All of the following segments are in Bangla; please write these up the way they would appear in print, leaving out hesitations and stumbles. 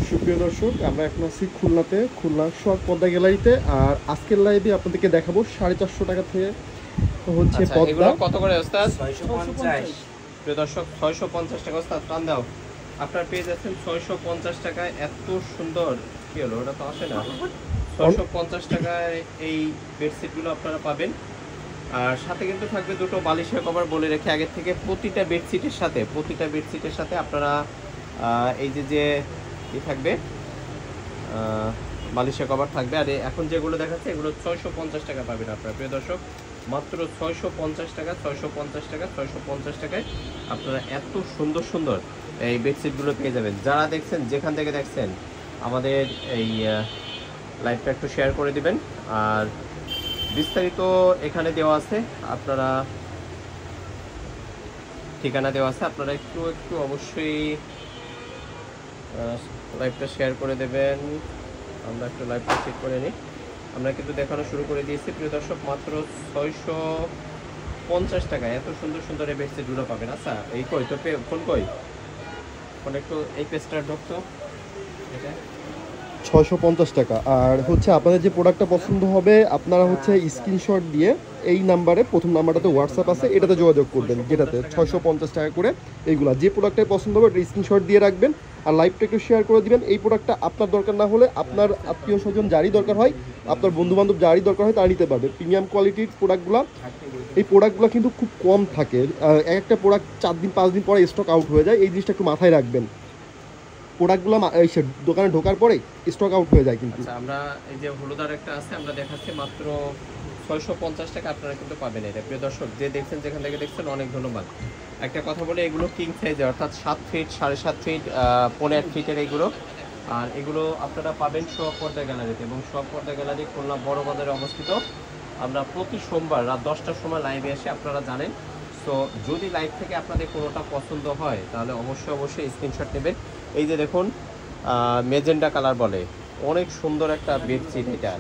সুপ্রিয় দর্শক, আমরা এখন আছি খুলনাতে, খুলনা শখ পদ্মা গ্যালারিতে। আর আজকের লাইভে আপনাদেরকে দেখাবো 450 টাকা থেকে হচ্ছে পদ্মা। কত করে ওস্তাদ? 650। প্রিয় দর্শক 650 টাকা ওস্তাদ টান দাও। আপনার পেয়ে যাচ্ছেন 650 টাকায় এত সুন্দর। কি হলো, ওটা তো আসে না। 650 টাকায় এই বেডশিটগুলো আপনারা পাবেন। আর সাথে কিন্তু থাকবে দুটো বালিশের কভার। বলে রেখে আগে থেকে প্রতিটা বেডশিটের সাথে আপনারা এই যে থাকবে বালিশের কভার থাকবে। আর এখন যেগুলো দেখাচ্ছে এগুলো 650 টাকা পাবেন আপনারা প্রিয় দর্শক, মাত্র 650 টাকা। 650 টাকায় আপনারা এত সুন্দর সুন্দর এই বেডশিটগুলো পেয়ে যাবেন। যারা দেখছেন, যেখান থেকে দেখছেন, আমাদের এই লাইভটা একটু শেয়ার করে দিবেন। আর বিস্তারিত এখানে দেওয়া আছে, আপনারা ঠিকানা দেওয়া আছে, আপনারা একটু অবশ্যই লাইভটা শেয়ার করে দেবেন। আমরা একটু লাইভটা চেক করে নিই। আমরা কিন্তু দেখানো শুরু করে দিয়েছি প্রিয় দর্শক, মাত্র 650 টাকায় এত সুন্দর সুন্দর এই বেডশিটগুলো পাবেন। আচ্ছা, এই কই তো ফোন ফোন একটু এই পেজটা ঢুকতো, এটা 650 টাকা। আর হচ্ছে আপনাদের যে প্রোডাক্টটা পছন্দ হবে আপনারা হচ্ছে স্ক্রিনশট দিয়ে এই নাম্বারে, প্রথম নাম্বারটাতে হোয়াটসঅ্যাপ আছে, এটাতে যোগাযোগ করবেন, যেটাতে 650 টাকা করে এইগুলা যে প্রোডাক্টটাই পছন্দ হবে এটা স্ক্রিনশট দিয়ে রাখবেন। আর লাইভটা একটু শেয়ার করে দিবেন। এই প্রোডাক্টটা আপনার দরকার না হলে আপনার আত্মীয় স্বজন যারই দরকার হয়, আপনার বন্ধুবান্ধব যারই দরকার হয় তারা নিতে পারবে। প্রিমিয়াম কোয়ালিটির প্রোডাক্টগুলো, এই প্রোডাক্টগুলো কিন্তু খুব কম থাকে। একটা প্রোডাক্ট 4 দিন 5 দিন পরে স্টক আউট হয়ে যায়, এই জিনিসটা একটু মাথায় রাখবেন। প্রোডাক্টগুলো দোকানে ঢোকার পরে স্টক আউট হয়ে যায় কিন্তু। আমরা এই যে হলুদার একটা আছে, আমরা দেখাচ্ছি মাত্র 650 টাকা আপনারা কিন্তু পাবেন এটা প্রিয় দর্শক। যে দেখছেন, যেখান থেকে দেখছেন, অনেক ধন্যবাদ। একটা কথা বলে, এগুলো কিং সাইজের, অর্থাৎ 7 ফিট 7.5 ফিট 15 ফিটের এইগুলো। আর এগুলো আপনারা পাবেন শখ পর্দা গ্যালারিতে, এবং শখ পর্দা গ্যালারি খুলনা বড় বাজারে অবস্থিত। আমরা প্রতি সোমবার রাত 10টার সময় লাইভে আসে, আপনারা জানেন। সো যদি লাইভ থেকে আপনাদের কোনোটা পছন্দ হয় তাহলে অবশ্যই স্ক্রিনশট নেবেন। এই যে দেখুন, মেজেন্ডা কালার বলে, অনেক সুন্দর একটা বেডশিট এটা।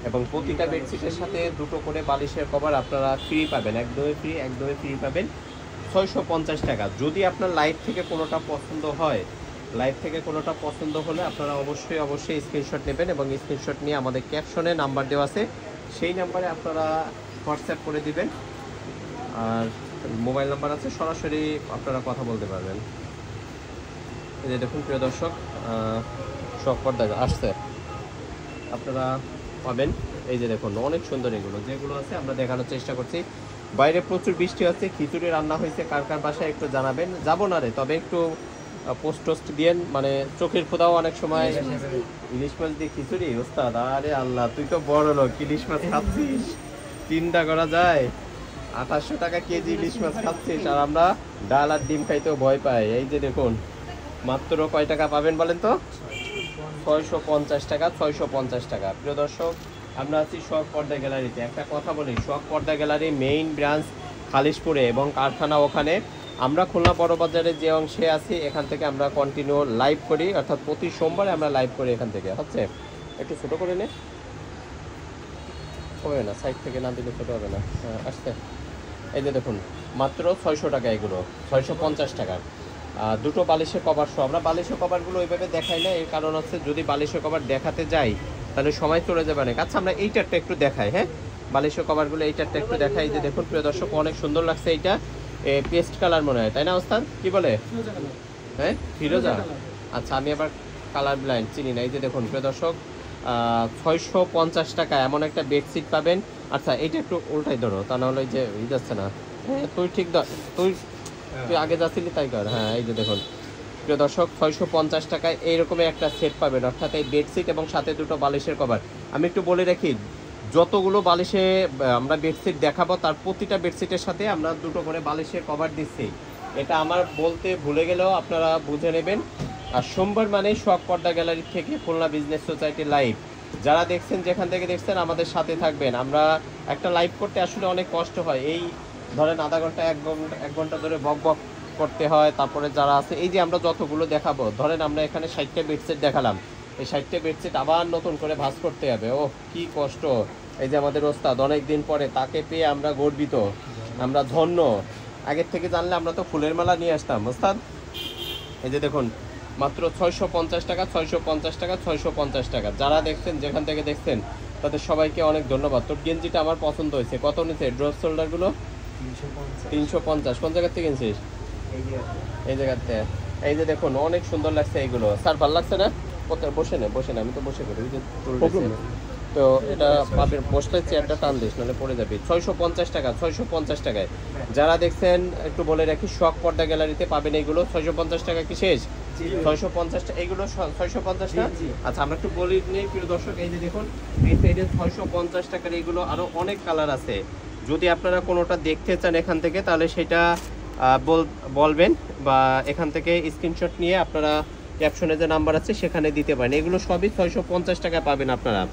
এবং প্রতিটা বেডশিটের সাথে দুটো করে বালিশের কভার আপনারা ফ্রি পাবেন, একদমই ফ্রি পাবেন। 650 টাকা। যদি আপনার লাইভ থেকে কোনোটা পছন্দ হয়, হলে আপনারা অবশ্যই স্ক্রিনশট নেবেন, এবং স্ক্রিনশট নিয়ে আমাদের ক্যাপশনে নাম্বার দেওয়া আছে, সেই নাম্বারে আপনারা হোয়াটসঅ্যাপ করে দিবেন। আর মোবাইল নাম্বার আছে, সরাসরি আপনারা কথা বলতে পারবেন। এই যে দেখুন প্রিয় দর্শক, শখ পর্দা আসছে, আপনারা পাবেন। এই যে দেখুন, অনেক সুন্দর এগুলো যেগুলো আছে আমরা দেখানোর চেষ্টা করছি। বাইরে প্রচুর বৃষ্টি হচ্ছে, খিচুড়ি রান্না হয়েছে, কার বাসায় একটু জানাবেন। যাবো না রে, তবে একটু পোস্ট দিয়েন, মানে চোখের খোদাও অনেক সময়। ইলিশ মাছ দিয়ে খিচুড়ি ওস্তাদ, আরে আল্লাহ, তুই তো বড় লোক, ইলিশ মাছ খাচ্ছিস, চিন্তা করা যায়। 2800 টাকা কেজি ইলিশ মাছ খাচ্ছিস, আর আমরা ডাল আর ডিম খাইতেও ভয় পাই। এই যে দেখুন, মাত্র কয় টাকা পাবেন বলেন তো? 650 টাকা। 650 টাকা প্রিয় দর্শক, আমরা আছি শখ পর্দা গ্যালারিতে। একটা কথা বলি, শখ পর্দা গ্যালারি মেইন ব্রাঞ্চ খালিশপুরে, এবং কারখানা ওখানে। আমরা খুলনা বড় বাজারে যে অংশে আছি, এখান থেকে আমরা কন্টিনিউ লাইভ করি, অর্থাৎ প্রতি সোমবারে আমরা লাইভ করি এখান থেকে। হচ্ছে একটু ছোটো করে নে, হবে না, সাইড থেকে না দিলে ছোটো হবে না। আসতে, এই যে দেখুন, মাত্র 600 টাকা এগুলো, 650 টাকা। দুটো বালিশের কভার সহ। আমরা বালিশের কভারগুলো ওইভাবে দেখাই না, এর কারণ হচ্ছে যদি বালিশের কভার দেখাতে যাই তাহলে সময় চলে যাবে অনেক। আচ্ছা, আমরা এইটারটা একটু দেখাই। হ্যাঁ, বালিশের কভারগুলো এইটারটা একটু দেখাই। যে দেখুন প্রিয় দর্শক, অনেক সুন্দর লাগছে। এইটা পেস্ট কালার মনে হয়, তাই না ওস্তাদ? কি বলে? হ্যাঁ, ফিরোজা। আচ্ছা, আমি আবার কালার ব্লাইন্ড, চিনি না। এই যে দেখুন প্রিয় দর্শক, 650 টাকা এমন একটা বেডশিট পাবেন। আচ্ছা, এইটা একটু উল্টাই ধরো, তা না হলে যে যাচ্ছে না। হ্যাঁ, তুই ঠিক তুই আগে যাচ্ছিলি তাই কর। হ্যাঁ, এই যে দেখুন প্রিয় দর্শক, 650 টাকায় এইরকমের একটা সেট পাবেন, অর্থাৎ এই বেডশিট এবং সাথে দুটো বালিশের কভার। আমি একটু বলে রাখি, যতগুলো বালিশে আমরা বেডশিট দেখাবো, তার প্রতিটা বেডশিটের সাথে আমরা দুটো করে বালিশের কভার দিচ্ছি। এটা আমার বলতে ভুলে গেলেও আপনারা বুঝে নেবেন। আর সোমবার মানে শখ পর্দা গ্যালারি থেকে খুলনা বিজনেস সোসাইটি লাইভ। যারা দেখছেন, যেখান থেকে দেখছেন, আমাদের সাথে থাকবেন। আমরা একটা লাইভ করতে আসলে অনেক কষ্ট হয়। এই ধরেন আধা ঘন্টা 1 ঘন্টা ধরে বক করতে হয়। তারপরে যারা আছে, এই যে আমরা যতগুলো দেখাবো, ধরেন আমরা এখানে 60টা বেডশিট দেখালাম, এই 60টা বেডশিট আবার নতুন করে ভাঁজ করতে হবে। ও কি কষ্ট। এই যে আমাদের ওস্তাদ, অনেক দিন পরে তাকে পেয়ে আমরা গর্বিত, আমরা ধন্য। আগের থেকে জানলে আমরা তো ফুলের মালা নিয়ে আসতাম ওস্তাদ। এই যে দেখুন মাত্র 650 টাকা, 650 টাকা, 650 টাকা। যারা দেখছেন যেখান থেকে দেখছেন তাদের সবাইকে অনেক ধন্যবাদ। তোর গেঞ্জিটা আমার পছন্দ হয়েছে। কত নিচ্ছে ড্রপ শোল্ডারগুলো? 350। কোন জায়গা থেকে কিনছিস? এই জায়গাতে। এই যে দেখুন অনেক সুন্দর লাগছে এইগুলো। স্যার ভালো লাগছে না? বসে না, আমি তো বসে করি। ওই যে তো এটা পাবেন, বসলে চেয়ারটা টান দিস নাহলে পড়ে যাবে। 650 টাকা, 650 টাকায়। যারা দেখছেন একটু বলে রাখি, শখ পর্দা গ্যালারিতে পাবেন এইগুলো 650 টাকা। কি শেষ? 650 টাকা এইগুলো 650 টাকা। আচ্ছা আমরা একটু বলি নেই প্রিয় দর্শক। এই যে দেখুন এই সাইডে 650 টাকার এইগুলো আরো অনেক কালার আছে। যদি আপনারা কোনোটা দেখতে চান এখান থেকে তাহলে সেটা বলবেন, বা এখান থেকে স্ক্রিনশট নিয়ে আপনারা ক্যাপশনে যে নাম্বার আছে সেখানে দিতে পারেন। এগুলো সবই 650 টাকায় পাবেন আপনারা।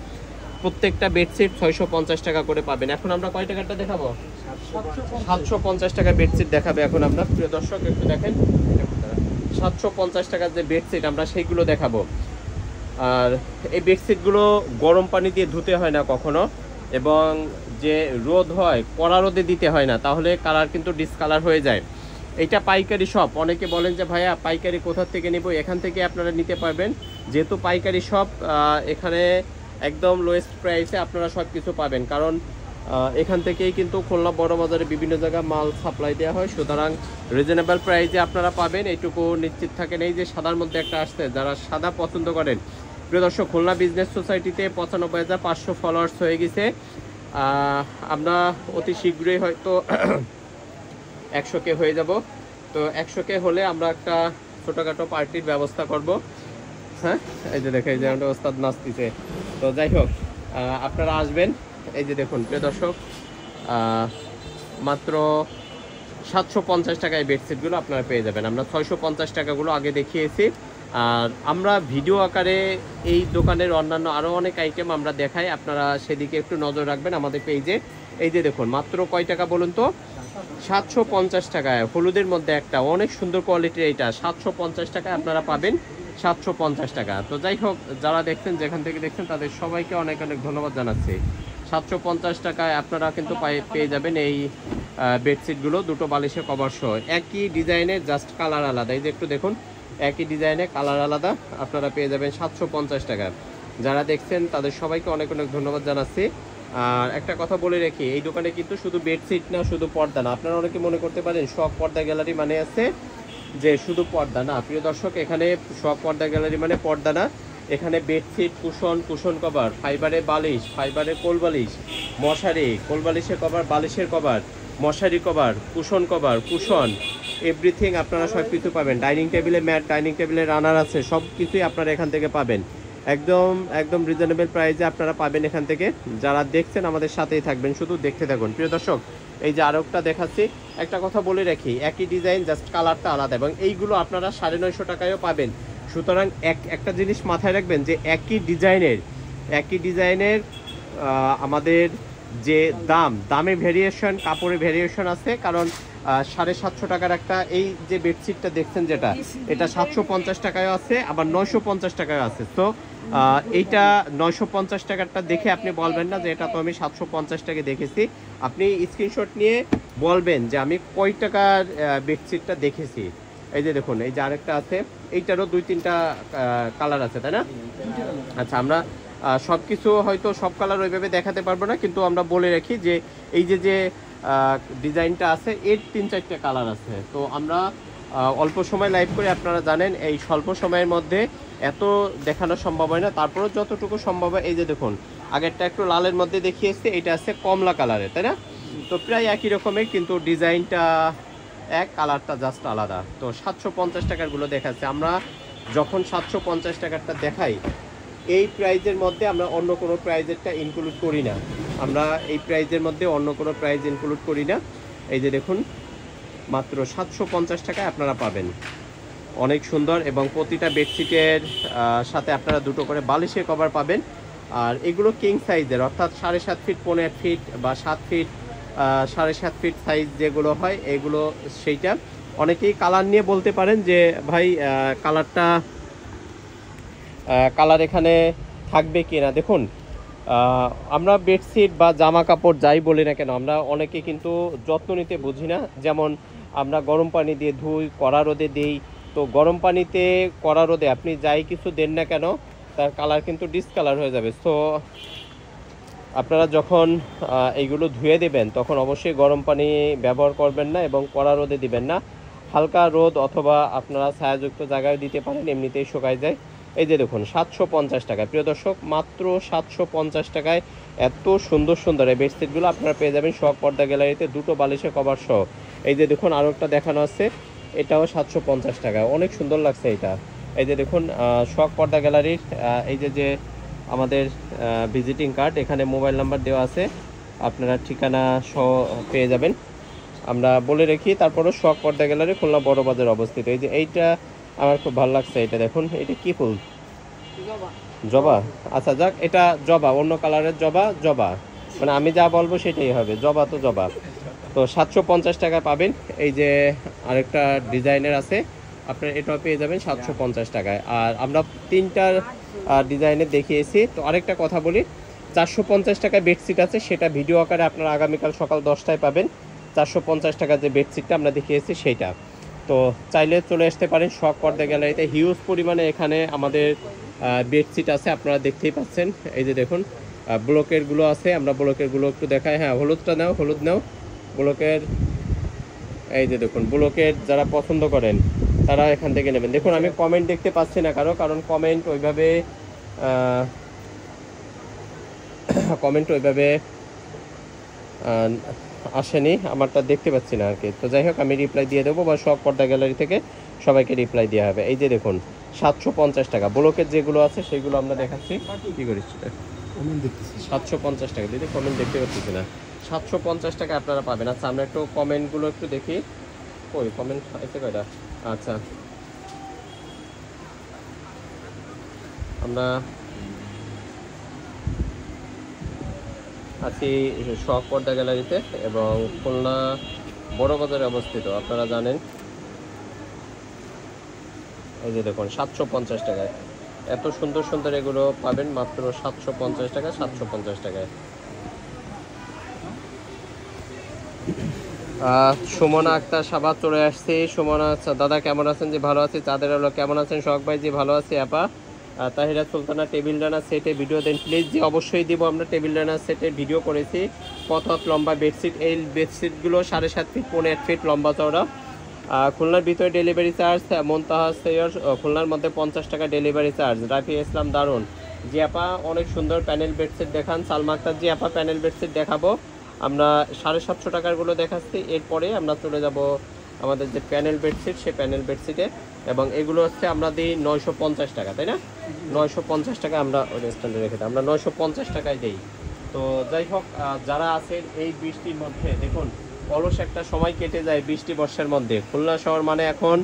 প্রত্যেকটা বেডশিট 650 টাকা করে পাবেন। এখন আমরা কয় টাকাটা দেখাবো? 750 টাকা বেডশিট দেখাবে এখন আমরা। প্রিয় দর্শক একটু দেখেন 750 টাকার যে বেডশিট আমরা সেইগুলো দেখাবো। আর এই বেডশিটগুলো গরম পানি দিয়ে ধুতে হয় না কখনো, এবং যে রোদ হয় কড়া রোদে দিতে হয় না, তাহলে কালার কিন্তু ডিসকালার হয়ে যায়। এটা পাইকারি শপ। অনেকে বলেন যে ভাইয়া পাইকারি কোথা থেকে নেব, এখান থেকে আপনারা নিতে পারবেন। যেহেতু পাইকারি শপ, এখানে একদম লোয়েস্ট প্রাইসে আপনারা সব কিছু পাবেন, কারণ এখান থেকেই কিন্তু খুলনা বড় বাজারে বিভিন্ন জায়গায় মাল সাপ্লাই দেওয়া হয়। সুতরাং রিজনেবল প্রাইসে আপনারা পাবেন, এইটুকু নিশ্চিত থাকেন। এই যে সাদার মধ্যে একটা আসছে, যারা সাদা পছন্দ করেন প্রিয় দর্শক, খুলনা বিজনেস সোসাইটিতে 95,500 ফলোয়ার্স হয়ে গেছে। আমরা অতি শীঘ্রই হয়তো 100K হয়ে যাব। তো 100K হলে আমরা একটা ছোটোখাটো পার্টির ব্যবস্থা করব। হ্যাঁ এই যে দেখে, এই যে আমাদের ওস্তাদ নাচতেছে। তো যাই হোক আপনারা আসবেন। এই যে দেখুন প্রিয় দর্শক মাত্র 750 টাকায় বেডশিটগুলো আপনারা পেয়ে যাবেন। আমরা 650 টাকাগুলো আগে দেখিয়েছি। আর আমরা ভিডিও আকারে এই দোকানের অন্যান্য আরও অনেক আইটেম আমরা দেখাই, আপনারা সেদিকে একটু নজর রাখবেন আমাদের পেজে। এই যে দেখুন মাত্র কয় টাকা বলুন তো? 750 টাকায়। হলুদের মধ্যে একটা অনেক সুন্দর কোয়ালিটির, এইটা 750 টাকায় আপনারা পাবেন। 750 টাকা। তো যাই হোক যারা দেখছেন যেখান থেকে দেখছেন তাদের সবাইকে অনেক অনেক ধন্যবাদ জানাচ্ছি। 750 টাকায় আপনারা কিন্তু পেয়ে যাবেন এই বেডশিটগুলো, দুটো বালিশের কভার সহ। একই ডিজাইনের, জাস্ট কালার আলাদা। এই যে একটু দেখুন একই ডিজাইনে কালার আলাদা আপনারা পেয়ে যাবেন 750 টাকা। যারা দেখছেন তাদের সবাইকে অনেক অনেক ধন্যবাদ জানাচ্ছি। আর একটা কথা বলে রাখি, এই দোকানে কিন্তু শুধু বেডশিট না, শুধু পর্দা না। আপনারা অনেকে মনে করতে পারেন শখ পর্দা গ্যালারি মানে আছে যে শুধু পর্দা। না প্রিয় দর্শক, এখানে শখ পর্দা গ্যালারি মানে পর্দা না। এখানে বেডশিট, কুশন কভার, ফাইবারের বালিশ, ফাইবারের কোল বালিশ, মশারি, কোল বালিশের কভার, বালিশের কভার, মশারি কভার, কুশন এভরিথিং আপনারা সব কিছু পাবেন। ডাইনিং টেবিলে ম্যাট, ডাইনিং টেবিলে রানার আছে, সব কিছুই আপনারা এখান থেকে পাবেন। একদম রিজনেবল প্রাইসে আপনারা পাবেন এখান থেকে। যারা দেখছেন আমাদের সাথেই থাকবেন, শুধু দেখতে থাকুন প্রিয় দর্শক। এই যে আরেকটা দেখাচ্ছি, একটা কথা বলে রাখি, একই ডিজাইন জাস্ট কালারটা আলাদা, এবং এইগুলো আপনারা 950 টাকায়ও পাবেন। সুতরাং একটা জিনিস মাথায় রাখবেন যে একই ডিজাইনের আমাদের যে দামে ভেরিয়েশন, কাপড়ে ভেরিয়েশন আছে। কারণ 750 টাকার একটা এই যে বেডশিটটা দেখছেন যেটা, এটা 750 টাকায় আছে, আবার 950 টাকায় আছে। তো এইটা 950 টাকারটা দেখে আপনি বলবেন না যে এটা তো আমি 750 টাকা দেখেছি। আপনি স্ক্রিনশট নিয়ে বলবেন যে আমি কয় টাকার বেডশিটটা দেখেছি। এই যে দেখুন এই যে আরেকটা আছে, এইটারও 2-3টা কালার আছে, তাই না? আচ্ছা আমরা সব কিছু হয়তো সব কালার ওইভাবে দেখাতে পারবো না, কিন্তু আমরা বলে রাখি যে এই যে ডিজাইনটা আছে এর 3-4টা কালার আছে। তো আমরা অল্প সময় লাইভ করে, আপনারা জানেন এই স্বল্প সময়ের মধ্যে এত দেখানো সম্ভব হয় না, তারপরেও যতটুকু সম্ভব হয়। এই যে দেখুন আগেরটা একটু লালের মধ্যে দেখিয়েছে, এটা আছে কমলা কালারের, তাই না? তো প্রায় একই রকমের, কিন্তু ডিজাইনটা এক, কালারটা জাস্ট আলাদা। তো 750 টাকারগুলো দেখাচ্ছে। আমরা যখন 750 টাকারটা দেখাই, এই প্রাইজের মধ্যে আমরা অন্য কোনো প্রাইজেরটা ইনক্লুড করি না। আমরা এই প্রাইজের মধ্যে অন্য কোনো প্রাইজ ইনক্লুড করি না। এই যে দেখুন মাত্র 750 টাকায় আপনারা পাবেন, অনেক সুন্দর। এবং প্রতিটা বেডশিটের সাথে আপনারা দুটো করে বালিশের কভার পাবেন। আর এগুলো কিং সাইজের, অর্থাৎ 7.5 ফিট, 15 ফিট বা 7 ফিট, 7.5 ফিট সাইজ যেগুলো হয় এগুলো সেইটা। অনেকেই কালার নিয়ে বলতে পারেন যে ভাই কালার এখানে থাকবে কি না। দেখুন আমরা বেডশিট বা জামা কাপড় যাই বলি না কেন, আমরা অনেকে কিন্তু যত্ন নিতে বুঝি না। যেমন আমরা গরম পানি দিয়ে ধুই, কড়া রোদে দিই। তো গরম পানিতে কড়া রোদে আপনি যাই কিছু দেন না কেন তার কালার কিন্তু ডিসকালার হয়ে যাবে। সো আপনারা যখন এইগুলো ধুয়ে দেবেন তখন অবশ্যই গরম পানি ব্যবহার করবেন না এবং কড়া রোদে দিবেন না। হালকা রোদ অথবা আপনারা ছায়াযুক্ত জায়গায় দিতে পারেন, এমনিতেই শুকায় যায়। এই যে দেখুন 750 টাকা, প্রিয় দর্শক মাত্র 750 টাকায় এত সুন্দর সুন্দর এই বেডশিটগুলো আপনারা পেয়ে যাবেন শখ পর্দা গ্যালারিতে, দুটো বালিশের কভার সহ। এই যে দেখুন আরও একটা দেখানো আছে, এটাও 750 টাকা, অনেক সুন্দর লাগছে এটা। এই যে দেখুন শখ পর্দা গ্যালারির এই যে আমাদের ভিজিটিং কার্ড, এখানে মোবাইল নাম্বার দেওয়া আছে, আপনারা ঠিকানা সহ পেয়ে যাবেন। আমরা বলে রেখি তারপরও শখ পর্দা গ্যালারি খুলনা বড় বাজার অবস্থিত। এই যে এইটা আমার খুব ভালো লাগছে, এটা দেখুন, এটা কি ফুল? জবা। আচ্ছা যাক, এটা জবা, অন্য কালারের জবা, জবা মানে আমি যা বলবো সেটাই হবে, জবা তো জবা। তো 750 টাকা পাবেন। এই যে আরেকটা ডিজাইনের আছে, আপনার এটাও পেয়ে যাবেন 750 টাকায়। আর আমরা তিনটার ডিজাইনের দেখিয়েছি। তো আরেকটা কথা বলি, 450 টাকায় বেডশিট আছে, সেটা ভিডিও আকারে আপনারা আগামীকাল সকাল 10টায় পাবেন। 450 টাকা যে বেডশিটটা আমরা দেখিয়েছি সেইটা। তো চাইলে চলে আসতে পারেন শখ পর্দা গ্যালারিতে, হিউজ পরিমাণে এখানে আমাদের বেডশিট আছে, আপনারা দেখতেই পাচ্ছেন। এই যে দেখুন ব্লকেরগুলো আছে, আমরা ব্লকেরগুলো একটু দেখাই। হ্যাঁ, হলুদটা নাও, হলুদ নাও, ব্লকের। এই যে দেখুন ব্লকের যারা পছন্দ করেন তারা এখান থেকে নেবেন। দেখুন আমি কমেন্ট দেখতে পাচ্ছি না কারণ কমেন্ট ওইভাবে আসেনি, আমারটা দেখতে পাচ্ছি না আর কি। তো যাই হোক আমি রিপ্লাই দিয়ে দেবো, বা শখ পর্দা গ্যালারি থেকে সবাইকে রিপ্লাই দেওয়া হবে। এই যে দেখুন 750 টাকা ব্লকের যেগুলো আছে সেগুলো আমরা দেখাচ্ছি। কি করিস 750 টাকা দিদি, কমেন্ট দেখতে পাচ্ছি না। 750 টাকা আপনারা পাবেন। আচ্ছা আমরা একটু কমেন্টগুলো একটু দেখি, ওই কমেন্ট আছে কয়টা? আচ্ছা আমরা আছি শখ পর্দা গ্যালারিতে এবং খুলনা বড় বাজারে অবস্থিত, আপনারা জানেন। এই যে দেখুন 750 টাকায় এত সুন্দর সুন্দর এগুলো পাবেন মাত্র 750 টাকা, 750 টাকায়। সুমনা আক্তার সাবাত চলে আসছে। সুমনা দাদা কেমন আছেন? যে ভালো আছি। চাঁদের আলো কেমন আছেন? শখ ভাই জি ভালো আছি। আপা তাহিরা সুলতানা টেবিল রানার সেটে ভিডিও দেন প্লিজ। জি অবশ্যই দিব, আমরা টেবিল রানার সেটের ভিডিও করেছি। কত লম্বা বেডশিট, এই বেডশিটগুলো 7.5 ফিট 8 ফিট লম্বা চওড়া। খুলনার ভিতরে ডেলিভারি চার্জ, মন্তাহা সৈয়র খুলনার মধ্যে 50 টাকা ডেলিভারি চার্জ। রাফি ইসলাম দারুন জি আপা, অনেক সুন্দর প্যানেল বেডশিট দেখান। সালমা আক্তার জি আপা প্যানেল বেডশিট দেখাবো, আমরা 750 টাকারগুলো দেখাচ্ছি, এরপরে আমরা চলে যাব আমাদের যে প্যানেল বেডশিট সে প্যানেল বেডশিটে। এবং এগুলো হচ্ছে আমরা দিই 950 টাকা, তাই না? 950 টাকা আমরা স্ট্যান্ডে রেখে দিই, আমরা 950 টাকায় দিই। তো যাই হোক, যারা আছেন এই বৃষ্টির মধ্যে, দেখুন অলস একটা সময় কেটে যায় বৃষ্টি বর্ষার মধ্যে। খুলনা শহর মানে এখন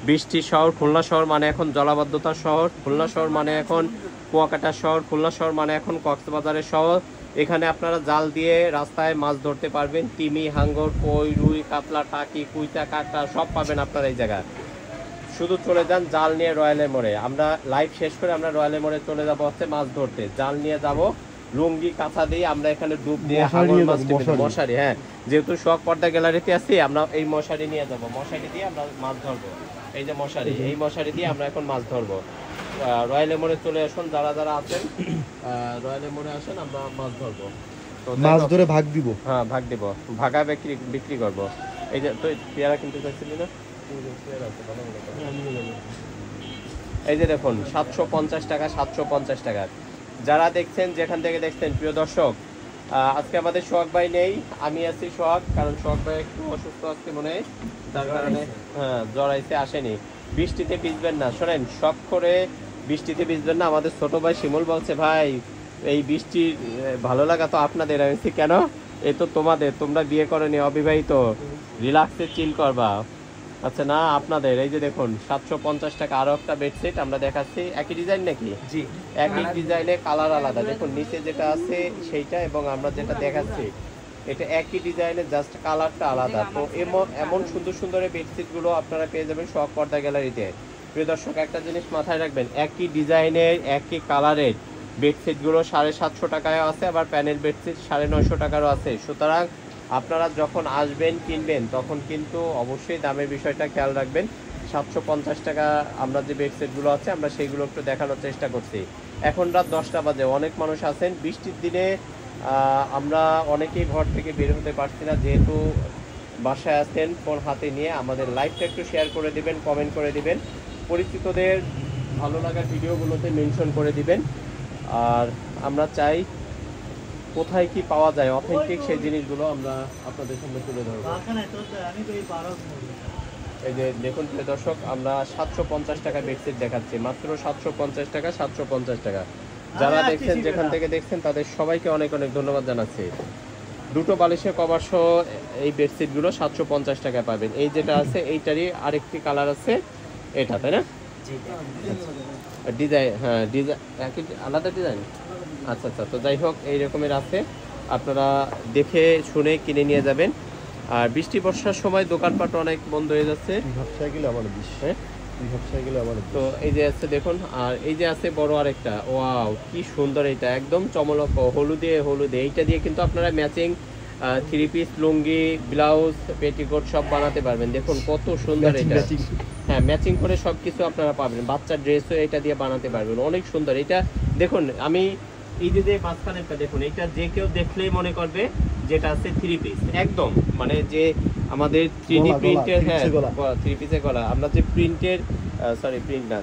বৃষ্টি শহর, খুলনা শহর মানে এখন জলাবদ্ধতার শহর, খুলনা শহর মানে এখন কুয়াকাটার শহর, খুলনা শহর মানে এখন কক্সবাজারের শহর। এখানে আপনারা জাল দিয়ে রাস্তায় মাছ ধরতে পারবেন, তিমি, হাঙ্গর, কই, রুই, কাতলা, টাকি, কুইতা, কাঁকড়া সব পাবেন আপনারা এই জায়গায়। শুধু চলে যান জাল নিয়ে রয়্যালের মোড়ে, আমরা লাইভ শেষ করে আমরা রয়্যালের মোড়ে চলে যাবো হচ্ছে মাছ ধরতে। জাল নিয়ে যাব, লুঙ্গি কাঁচা দিয়ে আমরা এখানে ডুব দিয়ে হাঙ্গর মাছ, মশারি, হ্যাঁ যেহেতু শখ পর্দা গ্যালারিতে আছি আমরা এই মশারি নিয়ে যাব, মশারি দিয়ে আমরা মাছ ধরবো। এই যে মশারি, এই মশারি দিয়ে আমরা এখন মাছ ধরবো। রয়্যালের মোড়ে চলে আসুন, যারা যারা আছেন রয়্যালের মোড়ে আসেন, আমরা মাছ ধরবো। তো মাছ ধরে ভাগ দিব, হ্যাঁ ভাগ দিব, ভাগা বিক্রি করবো। এই যে তুই পেয়ারা কিনতে চাইছিলি না? এই যে দেখুন 750 টাকা, 750 টাকা। যারা দেখছেন যেখান থেকে দেখছেন প্রিয় দর্শক, আজকে আমাদের সোহাগ ভাই নেই, আমি আছি সোহাগ, কারণ সোহাগ ভাই একটু অসুস্থ আজকে মনে হয়, তার কারণে হ্যাঁ জ্বরাইতে আসেনি। বৃষ্টিতে ভিজবেন না, শোনেন শখ করে বৃষ্টিতে ভিজবেন না। আমাদের ছোট ভাই শিমুল বলছে ভাই এই বৃষ্টির ভালো লাগা তো আপনাদের, আমি কেন, এই তো তোমাদের, তোমরা বিয়ে করনি, অবিবাহিত, রিল্যাক্সে চিল করবা। আচ্ছা না আপনাদের। এই যে দেখুন 750 টাকা আরো একটা বেডশিট আমরা দেখাচ্ছি, একই ডিজাইন নাকি? জি একই ডিজাইনে, কালার আলাদা। দেখুন নিচে যেটা আছে সেইটা এবং আমরা যেটা দেখাচ্ছি এটা একই ডিজাইনের, জাস্ট কালারটা আলাদা। তো এমন সুন্দর সুন্দর এই বেডশিটগুলো আপনারা পেয়ে যাবেন শখ পর্দা গ্যালারিতে। প্রিয় দর্শক একটা জিনিস মাথায় রাখবেন, একই ডিজাইনের একই কালারের বেডশিটগুলো 750 টাকায় আছে, আবার প্যানেল বেডশিট 950 টাকারও আছে। সুতরাং আপনারা যখন আসবেন কিনবেন তখন কিন্তু অবশ্যই দামের বিষয়টা খেয়াল রাখবেন। 750 টাকা আমরা যে বেডশিটগুলো আছে আমরা সেইগুলো একটু দেখানোর চেষ্টা করছি। এখন রাত 10টা বাজে, অনেক মানুষ আছেন, বৃষ্টির দিনে আমরা অনেকেই ঘর থেকে বের হতে পারছি না, যেহেতু বাসায় আছেন ফোন হাতে নিয়ে আমাদের লাইভটা একটু শেয়ার করে দিবেন, কমেন্ট করে দিবেন, পরিচিতদের ভালো লাগার ভিডিওগুলোতে মেনশন করে দিবেন। আর আমরা চাই কোথায় কি পাওয়া যায় অথেন্টিক সেই জিনিসগুলো আমরা আপনাদের সামনে তুলে ধরবো। এই যে দেখুন প্রিয় দর্শক, আমরা 750 টাকা বেডশিট দেখাচ্ছি, মাত্র 750 টাকা, 750 টাকা। যারা দেখছেন যেখান থেকে দেখছেন তাদের সবাইকে অনেক অনেক ধন্যবাদ জানাচ্ছি। দুটো বালিশের কভার সহ এই বেডশিটগুলো 750 টাকা পাবেন। এই যেটা আছে এইটারই আরেকটি কালার আছে, এটা তাই না? ডিজাইন, হ্যাঁ ডিজাইন একই, আলাদা ডিজাইন। আচ্ছা আচ্ছা, তো যাই হোক এই রকমের আছে, আপনারা দেখে শুনে কিনে নিয়ে যাবেন। আর বৃষ্টি বর্ষার সময় দোকানপাট অনেক বন্ধ হয়ে যাচ্ছে। হ্যাঁ তো এই যে আছে দেখুন, আর এই যে আছে বড় আরেকটা, ওয়াও কি সুন্দর, এটা একদম চমলক হলুদে হলুদে। এইটা দিয়ে কিন্তু আপনারা ম্যাচিং 3 পিস, লুঙ্গি, ব্লাউজ, পেটিকোট সব বানাতে পারবেন। দেখুন কত সুন্দর এটা, হ্যাঁ ম্যাচিং করে সব কিছু আপনারা পাবেন। বাচ্চার ড্রেসও এটা দিয়ে বানাতে পারবেন, অনেক সুন্দর। এটা দেখুন, আমি এই যে মাঝখানেরটা দেখুন, এটা যে কেউ দেখলেই মনে করবে যেটা আছে 3 পিস একদম, মানে যে আমাদের 3D প্রিন্টের, হ্যাঁ 3 পিসের গলা। আমরা যে প্রিন্টের, সরি প্রিন্ট না,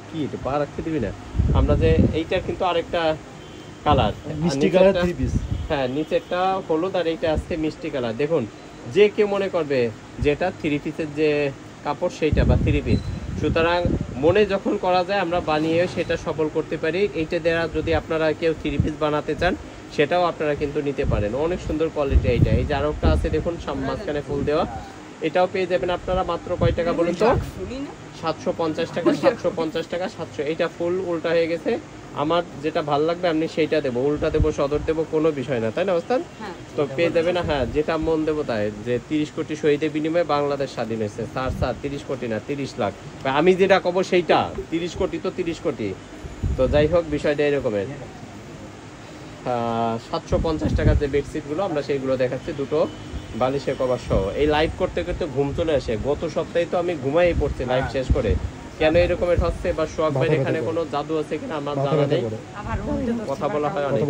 কি এটা পা রাখতে দিবি না, আমরা যে এইটার কিন্তু আরেকটা কালার, মিষ্টি কালার 3 পিস, হ্যাঁ নিচেরটা হলুদ আর এইটা আছে মিষ্টি কালার। দেখুন যে কেউ মনে করবে যেটা 3 পিসের যে কাপড় সেইটা বা 3 পিস। সুতরাং মনে যখন করা যায় আমরা বানিয়ে সেটা সফল করতে পারি। এইটা দেওয়া যদি আপনারা কেউ 3 পিস বানাতে চান সেটাও আপনারা কিন্তু নিতে পারেন, অনেক সুন্দর কোয়ালিটি এইটা। এই যে আরেকটা আছে দেখুন মাঝখানে ফুল দেওয়া, এটাও পেয়ে যাবেন আপনারা মাত্র কয় টাকা বলুন তো? 750 টাকা, 750 টাকা, 700। এইটা ফুল উল্টা হয়ে গেছে, আমার যেটা ভাল লাগবে আমি সেইটা দেবো, উল্টা দেবো, সদর দেবো, কোনো বিষয় না, তাই না ওস্তাদ? তো পেয়ে যাবে না, হ্যাঁ যেটা মন দেবো তাই। যে 30 কোটি শহীদের বিনিময়ে বাংলাদেশ স্বাধীন হয়েছে, স্যার 30 কোটি না 30 লাখ, আমি যেটা কব সেইটা 30 কোটি তো 30 কোটি। তো যাই হোক বিষয়টা এরকমের। 750 টাকার যে বেডশিটগুলো আমরা সেইগুলো দেখাচ্ছি, দুটো বালিশের কভার সহ। এই লাইভ করতে করতে ঘুম চলে আসে, গত সপ্তাহে তো আমি ঘুমাই পড়ছি লাইভ শেষ করে। কেন এরকমের হচ্ছে বা সোহাগ ভাই এখানে কোনো জাদু আছে কিনা আমার জানা নেই, কথা বলা হয় অনেক,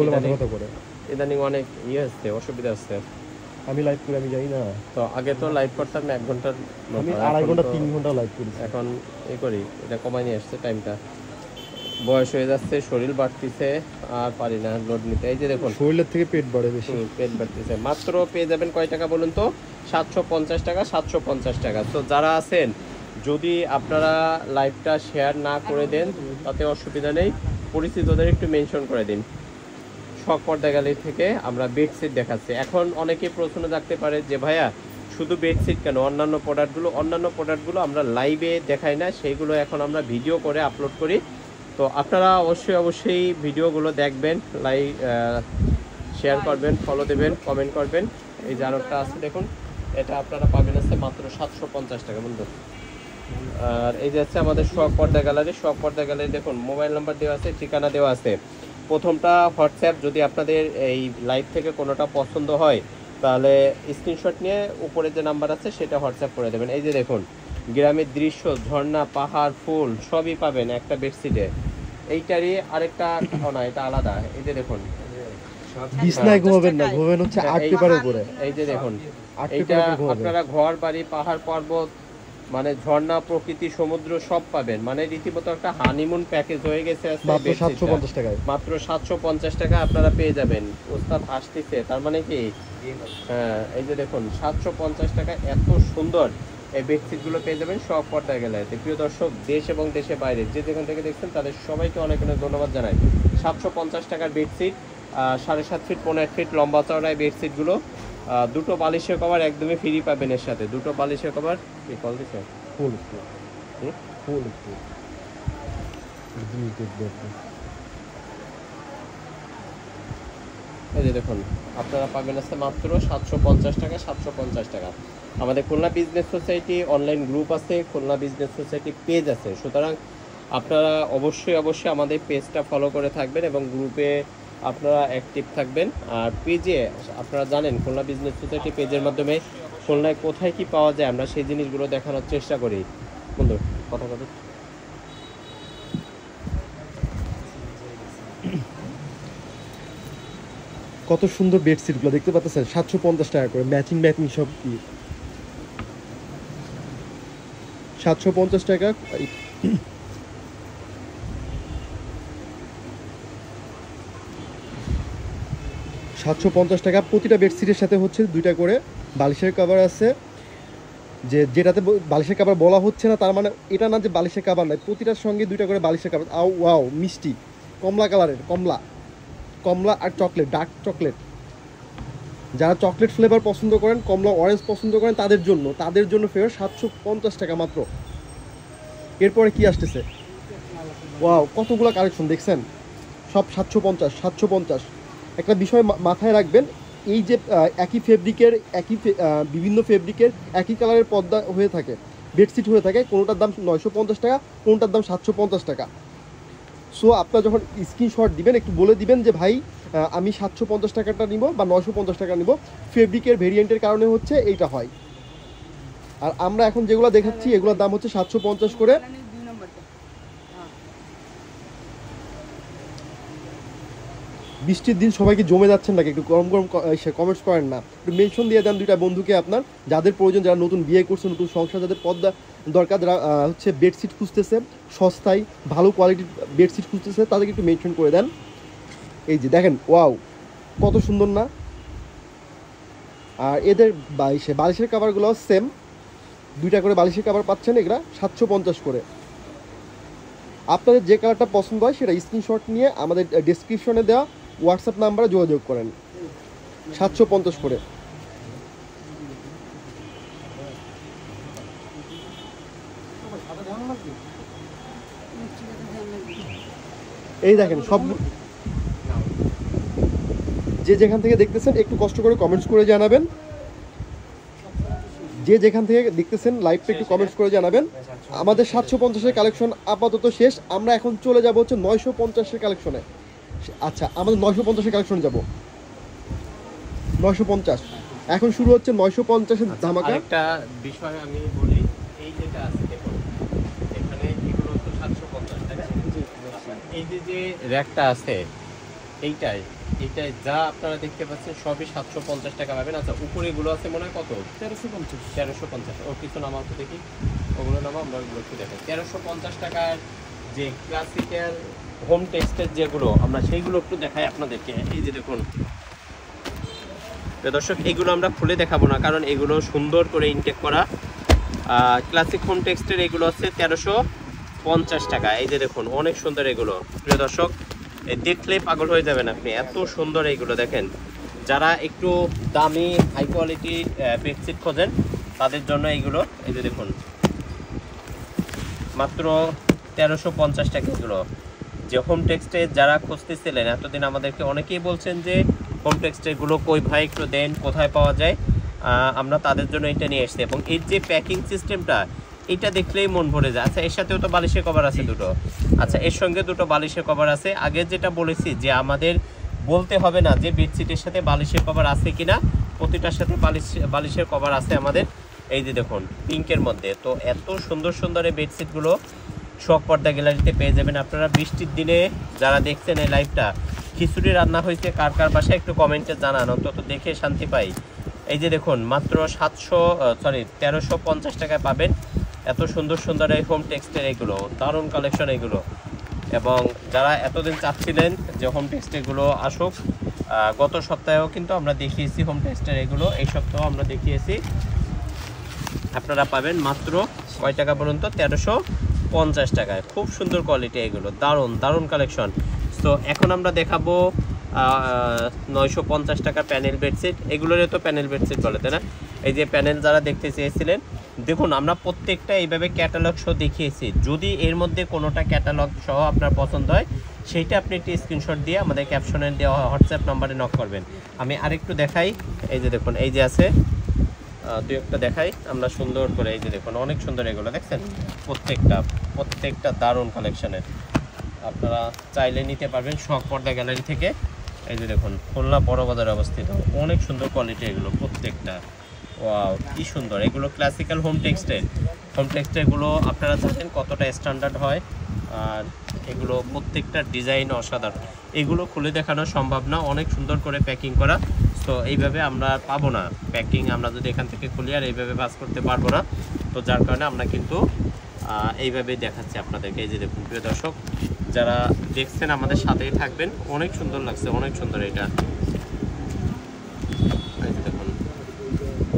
ইদানিং অনেক ইয়ে হচ্ছে, অসুবিধা হচ্ছে। আমি লাইভ করি, আমি জানি না তো আগে তো লাইভ করতাম 1 ঘন্টার, আমি 2.5 ঘন্টা 3 ঘন্টা লাইভ করি। এখন এই করি, এটা কমাই নিয়ে আসছে টাইমটা, বয়স হয়ে যাচ্ছে, শরীর বাড়তিছে, আর পারি না লোড নিতে। এই যে দেখুন শরীরের থেকে পেট বাড়ে বেশি, পেট বাড়তিছে। মাত্র পেয়ে যাবেন কয় টাকা বলুন তো? 750 টাকা, 750 টাকা। তো যারা আছেন যদি আপনারা লাইভটা শেয়ার না করে দেন তাতে অসুবিধা নেই, পরিচিতদের একটু মেনশন করে দিন। শখ পর্দা গ্যালারি থেকে আমরা বেডশিট দেখাচ্ছি। এখন অনেকে প্রশ্ন জাগতে পারে যে ভাইয়া শুধু বেডশিট কেন, অন্যান্য প্রোডাক্টগুলো আমরা লাইভে দেখাই না, সেইগুলো এখন আমরা ভিডিও করে আপলোড করি। তো আপনারা অবশ্যই ভিডিওগুলো দেখবেন, লাইক শেয়ার করবেন, ফলো দেবেন, কমেন্ট করবেন। এই যে আরেকটা আছে দেখুন, এটা আপনারা পাবেন আছে মাত্র 750 টাকা বন্ধু। আর এই যে হচ্ছে আমাদের শখ পর্দা গ্যালারি, দেখুন মোবাইল নাম্বার দেওয়া আছে, ঠিকানা দেওয়া আছে। প্রথমটা হোয়াটসঅ্যাপ, যদি আপনাদের এই লাইভ থেকে কোনোটা পছন্দ হয় তাহলে স্ক্রিনশট নিয়ে উপরে যে নাম্বার আছে সেটা হোয়াটসঅ্যাপ করে দেবেন। এই যে দেখুন গ্রামের দৃশ্য, ঝর্ণা, পাহাড়, ফুল সবই পাবেন একটা বেডশিটে। এইটারই আরেকটা, না এটা আলাদা। এই যে দেখুন বিছনায় ঘুমাবেন না, ঘুমাবেন হচ্ছে আর্ট পেপারের উপরে। এই যে দেখুন এইটা আপনারা ঘর বাড়ি, পাহাড় পর্বত, মানে ঝর্ণা, প্রকৃতি, সমুদ্র সব পাবেন, মানে রীতিমতো একটা হানিমুন প্যাকেজ হয়ে গেছে। মাত্র 750 টাকায়, মাত্র 750 টাকা আপনারা পেয়ে যাবেন। ওস্তাদ হাসতেছে, তার মানে কি? হ্যাঁ এই যে দেখুন 750 টাকা এত সুন্দর এই বেডশিটগুলো পেয়ে যাবেন শখ পর্দা গ্যালারিতে। প্রিয় দর্শক, দেশ এবং দেশের বাইরে যে যেখান থেকে দেখছেন তাদের সবাইকে অনেক অনেক ধন্যবাদ জানাই। 750 টাকার বেডশিট, 7.5 ফিট 15 ফিট লম্বা চওড়ায় বেডশিটগুলো। দুটো বালিশের কভার একদমই ফ্রি পাবেন এর সাথে, দুটো বালিশের কভার। কি কল দিছে? ফুল এই যে দেখুন আপনারা পাবেন আছে মাত্র 750 টাকা, 750 টাকা। আমাদের Khulna business society online group আছে, খুলনা বিজনেস সোসাইটি পেজ আছে। সুতরাং আপনারা অবশ্যই আমাদের পেজটা ফলো করে থাকবেন এবং গ্রুপে আপনারা অ্যাক্টিভ থাকবেন। আর পেজে আপনারা জানেন খুলনা বিজনেস সোসাইটি পেজের মাধ্যমে খুলনায় কোথায় কি পাওয়া যায় আমরা সেই জিনিসগুলো দেখানোর চেষ্টা করি। বন্ধু কথা কথা কত সুন্দর বেডশিটগুলো দেখতে পাচ্ছেন, 750 টাকা করে, ম্যাচিং ম্যাচিং সব কি 750 টাকা। 750 টাকা। প্রতিটা বেডশিটের সাথে হচ্ছে 2টা করে বালিশের কভার আছে। যেটাতে বালিশের কভার বলা হচ্ছে না তার মানে এটা না যে বালিশের কভার নাই, প্রতিটার সঙ্গে 2টা করে বালিশের কভার। ওয়াও, মিষ্টি কমলা কালারের, কমলা আর চকলেট, ডার্ক চকলেট। যারা চকলেট ফ্লেভার পছন্দ করেন, কমলা অরেঞ্জ পছন্দ করেন, তাদের জন্য ফেভার 750 টাকা মাত্র। এরপরে কি আসতেছে, ওয়াও কতগুলো কালেকশন দেখছেন, সব 750। একটা বিষয় মাথায় রাখবেন, এই যে একই ফেব্রিকের বিভিন্ন ফেব্রিকের একই কালারের পর্দা হয়ে থাকে, বেডশিট হয়ে থাকে, কোনোটার দাম 950 টাকা, কোনোটার দাম 750 টাকা। সো আপনারা যখন স্ক্রিনশট দিবেন একটু বলে দিবেন যে ভাই আমি 750 টাকাটা নিব বা 950 টাকা নিব, ফেব্রিকের ভেরিয়েন্টের কারণে হচ্ছে এইটা হয়। আর আমরা এখন যেগুলো দেখাচ্ছি এগুলোর দাম হচ্ছে 750 করে। বৃষ্টির দিন সবাইকে জমে যাচ্ছেন নাকি, একটু গরম গরম কমেন্টস করেন না, একটু মেনশন দিয়ে দেন 2টা বন্ধুকে আপনার, যাদের প্রয়োজন, যারা নতুন বিয়ে করছে, নতুন সংসার, যাদের পর্দা দরকার, যারা হচ্ছে বেডশিট খুঁজতেছে, সস্তায় ভালো কোয়ালিটির বেডশিট খুঁজতেছে, তাদেরকে একটু মেনশন করে দেন। এই যে দেখেন, ওয়াও কত সুন্দর না। আর এদের বালিশের কাভারগুলো সেম, 2টা করে বালিশের কাভার পাচ্ছেন, এগুলা 750 করে। আপনাদের যে কালারটা পছন্দ হয় সেটা স্ক্রিনশট নিয়ে আমাদের ডেসক্রিপশনে দেওয়া হোয়াটসঅ্যাপ নাম্বারে যোগাযোগ করেন, 750 করে। এই দেখেন সব, যে যেখান থেকে দেখতেছেন একটু কষ্ট করে কমেন্টস করে জানাবেন, যে যেখান থেকে দেখতেছেন লাইভটা একটু কমেন্টস করে জানাবেন। আমাদের 750-এর কালেকশন আপাতত শেষ, আমরা এখন চলে যাব হচ্ছে 950-এর কালেকশনে। আচ্ছা, আমাদের 950-এর কালেকশনে যাব, 950 এখন শুরু হচ্ছে 950-এর ধামাকা। একটা বিষয় আমি বলি, এই যেটা আছে দেখুন, এখানে এগুলো তো 750 টাকা। এই যে র্যাকটা আছে এইটাই যা আপনারা দেখতে পাচ্ছেন সবই 750 টাকা পাবেন। আচ্ছা, উপরে এগুলো আছে মনে হয় কত, 1350। ও কিছু নামাও তো দেখি, ওগুলো নামাও, আমরা ওগুলো একটু দেখাই। 1350 টাকার যে ক্লাসিক্যাল হোম টেক্সটের যেগুলো, আমরা সেইগুলো একটু দেখাই আপনাদেরকে। এই যে দেখুন দর্শক, এগুলো আমরা খুলে দেখাবো না, কারণ এগুলো সুন্দর করে ইনটেক করা ক্লাসিক হোম টেক্সটের। এগুলো হচ্ছে 1350 টাকা। এই যে দেখুন, অনেক সুন্দর এগুলো, প্রিয় দর্শক, দেখলে পাগল হয়ে যাবেন আপনি, এত সুন্দর এইগুলো। দেখেন, যারা একটু দামি হাই কোয়ালিটির বেডশিট খোঁজেন তাদের জন্য এইগুলো। এই যে দেখুন, মাত্র 1350 টাকা এগুলো। যে হোম টেক্সটে যারা খুঁজতেছিলেন এতদিন, আমাদেরকে অনেকেই বলছেন যে হোম টেক্সটেরগুলো কই ভাই, একটু দেন, কোথায় পাওয়া যায়, আমরা তাদের জন্য এটা নিয়ে এসেছি। এবং এর যে প্যাকিং সিস্টেমটা, এটা দেখলেই মন ভরে যায়। আচ্ছা, এর সাথেও তো বালিশের কভার আছে 2টো। আচ্ছা, এর সঙ্গে 2টো বালিশের কভার আছে। আগে যেটা বলেছি যে আমাদের বলতে হবে না যে বেডশিটের সাথে বালিশের কভার আছে কিনা, প্রতিটার সাথে বালিশের কভার আছে আমাদের। এই যে দেখুন, পিঙ্কের মধ্যে। তো এত সুন্দর সুন্দর এই বেডশিটগুলো শখ পর্দা গ্যালারিতে পেয়ে যাবেন আপনারা। বৃষ্টির দিনে যারা দেখছেন এই লাইভটা, খিচুড়ি রান্না হয়েছে কার কার বাসায় একটু কমেন্টে জানান, অন্তত দেখে শান্তি পাই। এই যে দেখুন, মাত্র 1350 টাকায় পাবেন এত সুন্দর সুন্দর এই হোম টেক্সটের এগুলো, দারুণ কালেকশন এগুলো। এবং যারা এতদিন চাচ্ছিলেন যে হোম টেক্সটেরগুলো আসুক, গত সপ্তাহেও কিন্তু আমরা দেখিয়েছি হোম টেক্সটের এগুলো, এই সপ্তাহেও আমরা দেখিয়েছি। আপনারা পাবেন মাত্র কয় টাকা বলুন তো, 1350 টাকায়। খুব সুন্দর কোয়ালিটি এগুলো, দারুণ দারুণ কালেকশন। তো এখন আমরা দেখাবো 950 টাকার প্যানেল বেডশিট। এগুলোরই তো প্যানেল বেডশিট বলে, তাই না? এই যে প্যানেল যারা দেখতে চেয়েছিলেন, দেখুন আমরা প্রত্যেকটা এইভাবে ক্যাটালগ সহ দেখিয়েছি। যদি এর মধ্যে কোনোটা ক্যাটালগ সহ আপনার পছন্দ হয়, সেইটা আপনি একটি স্ক্রিনশট দিয়ে আমাদের ক্যাপশনে দেওয়া হোয়াটসঅ্যাপ নাম্বারে নক করবেন। আমি আরেকটু দেখাই, এই যে দেখুন, এই যে আছে, দুই একটা দেখাই আমরা সুন্দর করে। এই যে দেখুন, অনেক সুন্দর এগুলো, দেখছেন? প্রত্যেকটা দারুণ কালেকশনের। আপনারা চাইলে নিতে পারবেন শখ পর্দা গ্যালারি থেকে। এই যে দেখুন খুলনা বড় বাজারে অবস্থিত, অনেক সুন্দর কোয়ালিটি এগুলো প্রত্যেকটা। ওয়াও কি সুন্দর, এগুলো ক্লাসিক্যাল হোম টেক্সটাইল। হোম টেক্সটাইলগুলো আপনারা জানেন কতটা স্ট্যান্ডার্ড হয়, আর এগুলো প্রত্যেকটা ডিজাইন অসাধারণ। এগুলো খুলে দেখানো সম্ভব না, অনেক সুন্দর করে প্যাকিং করা। তো এইভাবে আমরা পাবো না প্যাকিং, আমরা যদি এখান থেকে খুলি আর এইভাবে ভাঁজ করতে পারবো না। তো যার কারণে আমরা কিন্তু এইভাবেই দেখাচ্ছি আপনাদেরকে। এই যে দেখুন প্রিয় দর্শক, যারা দেখছেন আমাদের সাথেই থাকবেন, অনেক সুন্দর লাগছে, অনেক সুন্দর। এটা এই যে দেখুন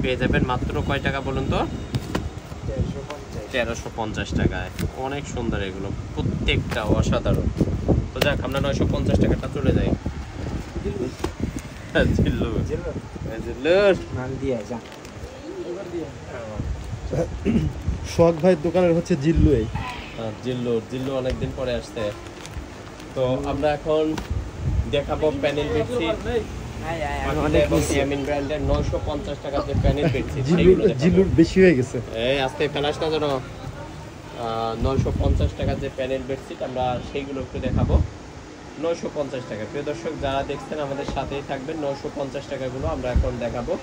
পেয়ে যাবেন মাত্র কয় টাকা বলুন তো? 1350 টাকায়। অনেক সুন্দর এগুলো প্রত্যেকটা অসাধারণ। তো যাক আমরা 950 টাকাটা চলে যাই। সোহাগ ভাইয়ের দোকানের হচ্ছে জিল্লু। এই জিল্লু অনেকদিন পরে আসছে। তো আমরা এখন দেখাবো প্যানেল বেডশিট, ইয়ামিন ব্র্যান্ডের 950 টাকার যে প্যানেল বেডশিট জিল্লুর বেশি হয়ে গেছে। এই আস্তে ফেলাস না যেন। 950 টাকার যে প্যানেল বেডশিট আমরা সেইগুলো একটু দেখাবো। 950 টাকা। প্রিয় দর্শক যারা দেখছেন আমাদের সাথেই থাকবেন। 950 টাকাগুলো আমরা এখন দেখাবো।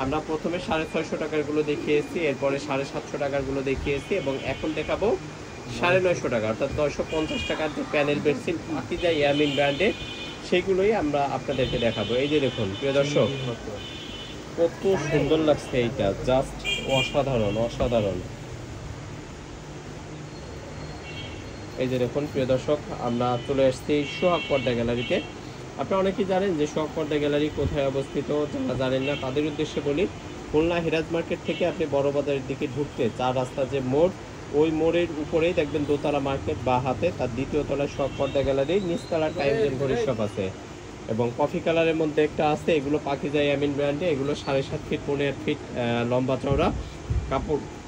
আমরা প্রথমে 650 টাকারগুলো দেখিয়েছি, এরপরে 750 টাকারগুলো দেখিয়েছি, এবং এখন দেখাবো 950 টাকা, অর্থাৎ 950 টাকার যে প্যানেল বেডশিট পাকিজা ইয়ামিন ব্র্যান্ডের, সেইগুলোই আমরা আপনাদেরকে দেখাবো। এই যে দেখুন প্রিয় দর্শক কত সুন্দর লাগছে, এইটা জাস্ট অসাধারণ অসাধারণ। এই যে দেখুন প্রিয় দর্শক আমরা চলে আসছি সোহাগ পর্দা গ্যালারিতে। আপনারা অনেকেই জানেন যে সোহাগ পর্দা গ্যালারি কোথায় অবস্থিত, যারা জানেন না তাদের উদ্দেশ্যে বলি। খুলনা হিরাজ মার্কেট থেকে আপনি বড় বাজারের দিকে ঢুকতে 4 রাস্তা যে মোড়, ওই মোড়ের উপরেই দেখবেন দোতলা মার্কেট, বা হাতে তার দ্বিতীয় তলায় সোহাগ পর্দা গ্যালারি, নিচতলার টাইম জেন ঘড়ির শপ আছে, এবং কফি কালারের মধ্যে একটা আছে, এগুলো পাকিজা ইয়ামিন ব্র্যান্ডে। এগুলো 7.5 ফিট 15 ফিট লম্বা চওড়া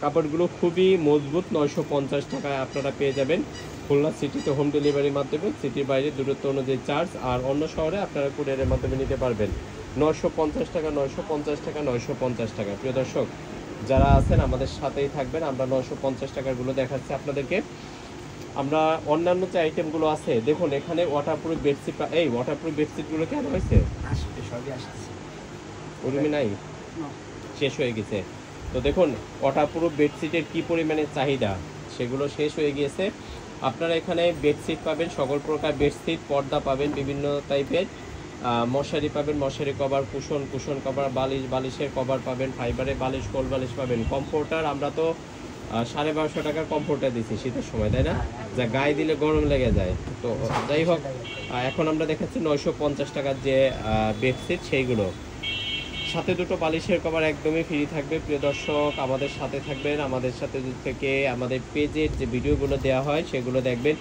কাপড়গুলো খুবই মজবুত। 950 টাকায় আপনারা পেয়ে যাবেন খুলনা সিটিতে হোম ডেলিভারির মাধ্যমে। সিটির বাইরে দূরত্ব অনুযায়ী চার্জ, আর অন্য শহরে আপনারা কুরিয়ারের মাধ্যমে নিতে পারবেন। 950 টাকা 950 টাকা 950 টাকা। প্রিয় দর্শক যারা আছেন আমাদের সাথেই থাকবেন। আমরা 950 টাকারগুলো দেখাচ্ছি আপনাদেরকে। আমরা অন্যান্য যে আইটেমগুলো আছে দেখুন, এখানে ওয়াটারপ্রুফ বেডশিট, এই ওয়াটারপ্রুফ বেডশিটগুলো কেন হয়েছে? ওরুমি নাই, শেষ হয়ে গেছে। তো দেখুন ওয়াটারপ্রুফ বেডশিটের কি পরিমাণে চাহিদা, সেগুলো শেষ হয়ে গিয়েছে। আপনারা এখানে বেডশিট পাবেন, সকল প্রকার বেডশিট, পর্দা পাবেন বিভিন্ন টাইপের, মশারি পাবেন, মশারি কভার, কুশন কভার, বালিশের কভার পাবেন, ফাইবারের বালিশ, কোল বালিশ পাবেন। কমফোর্টার আমরা তো 1250 টাকার কমফোর্টার দিচ্ছি শীতের সময়, তাই না? যা গায়ে দিলে গরম লেগে যায়। তো যাই হোক, এখন আমরা দেখাচ্ছি 950 টাকার যে বেডশিট, সেইগুলো সাথে দুটো বালিশের কভার একদমই ফ্রি থাকবে। প্রিয় দর্শক আমাদের সাথে থাকবেন, আমাদের সাথে থেকে আমাদের পেজের যে ভিডিওগুলো দেওয়া হয় সেগুলো দেখবেন।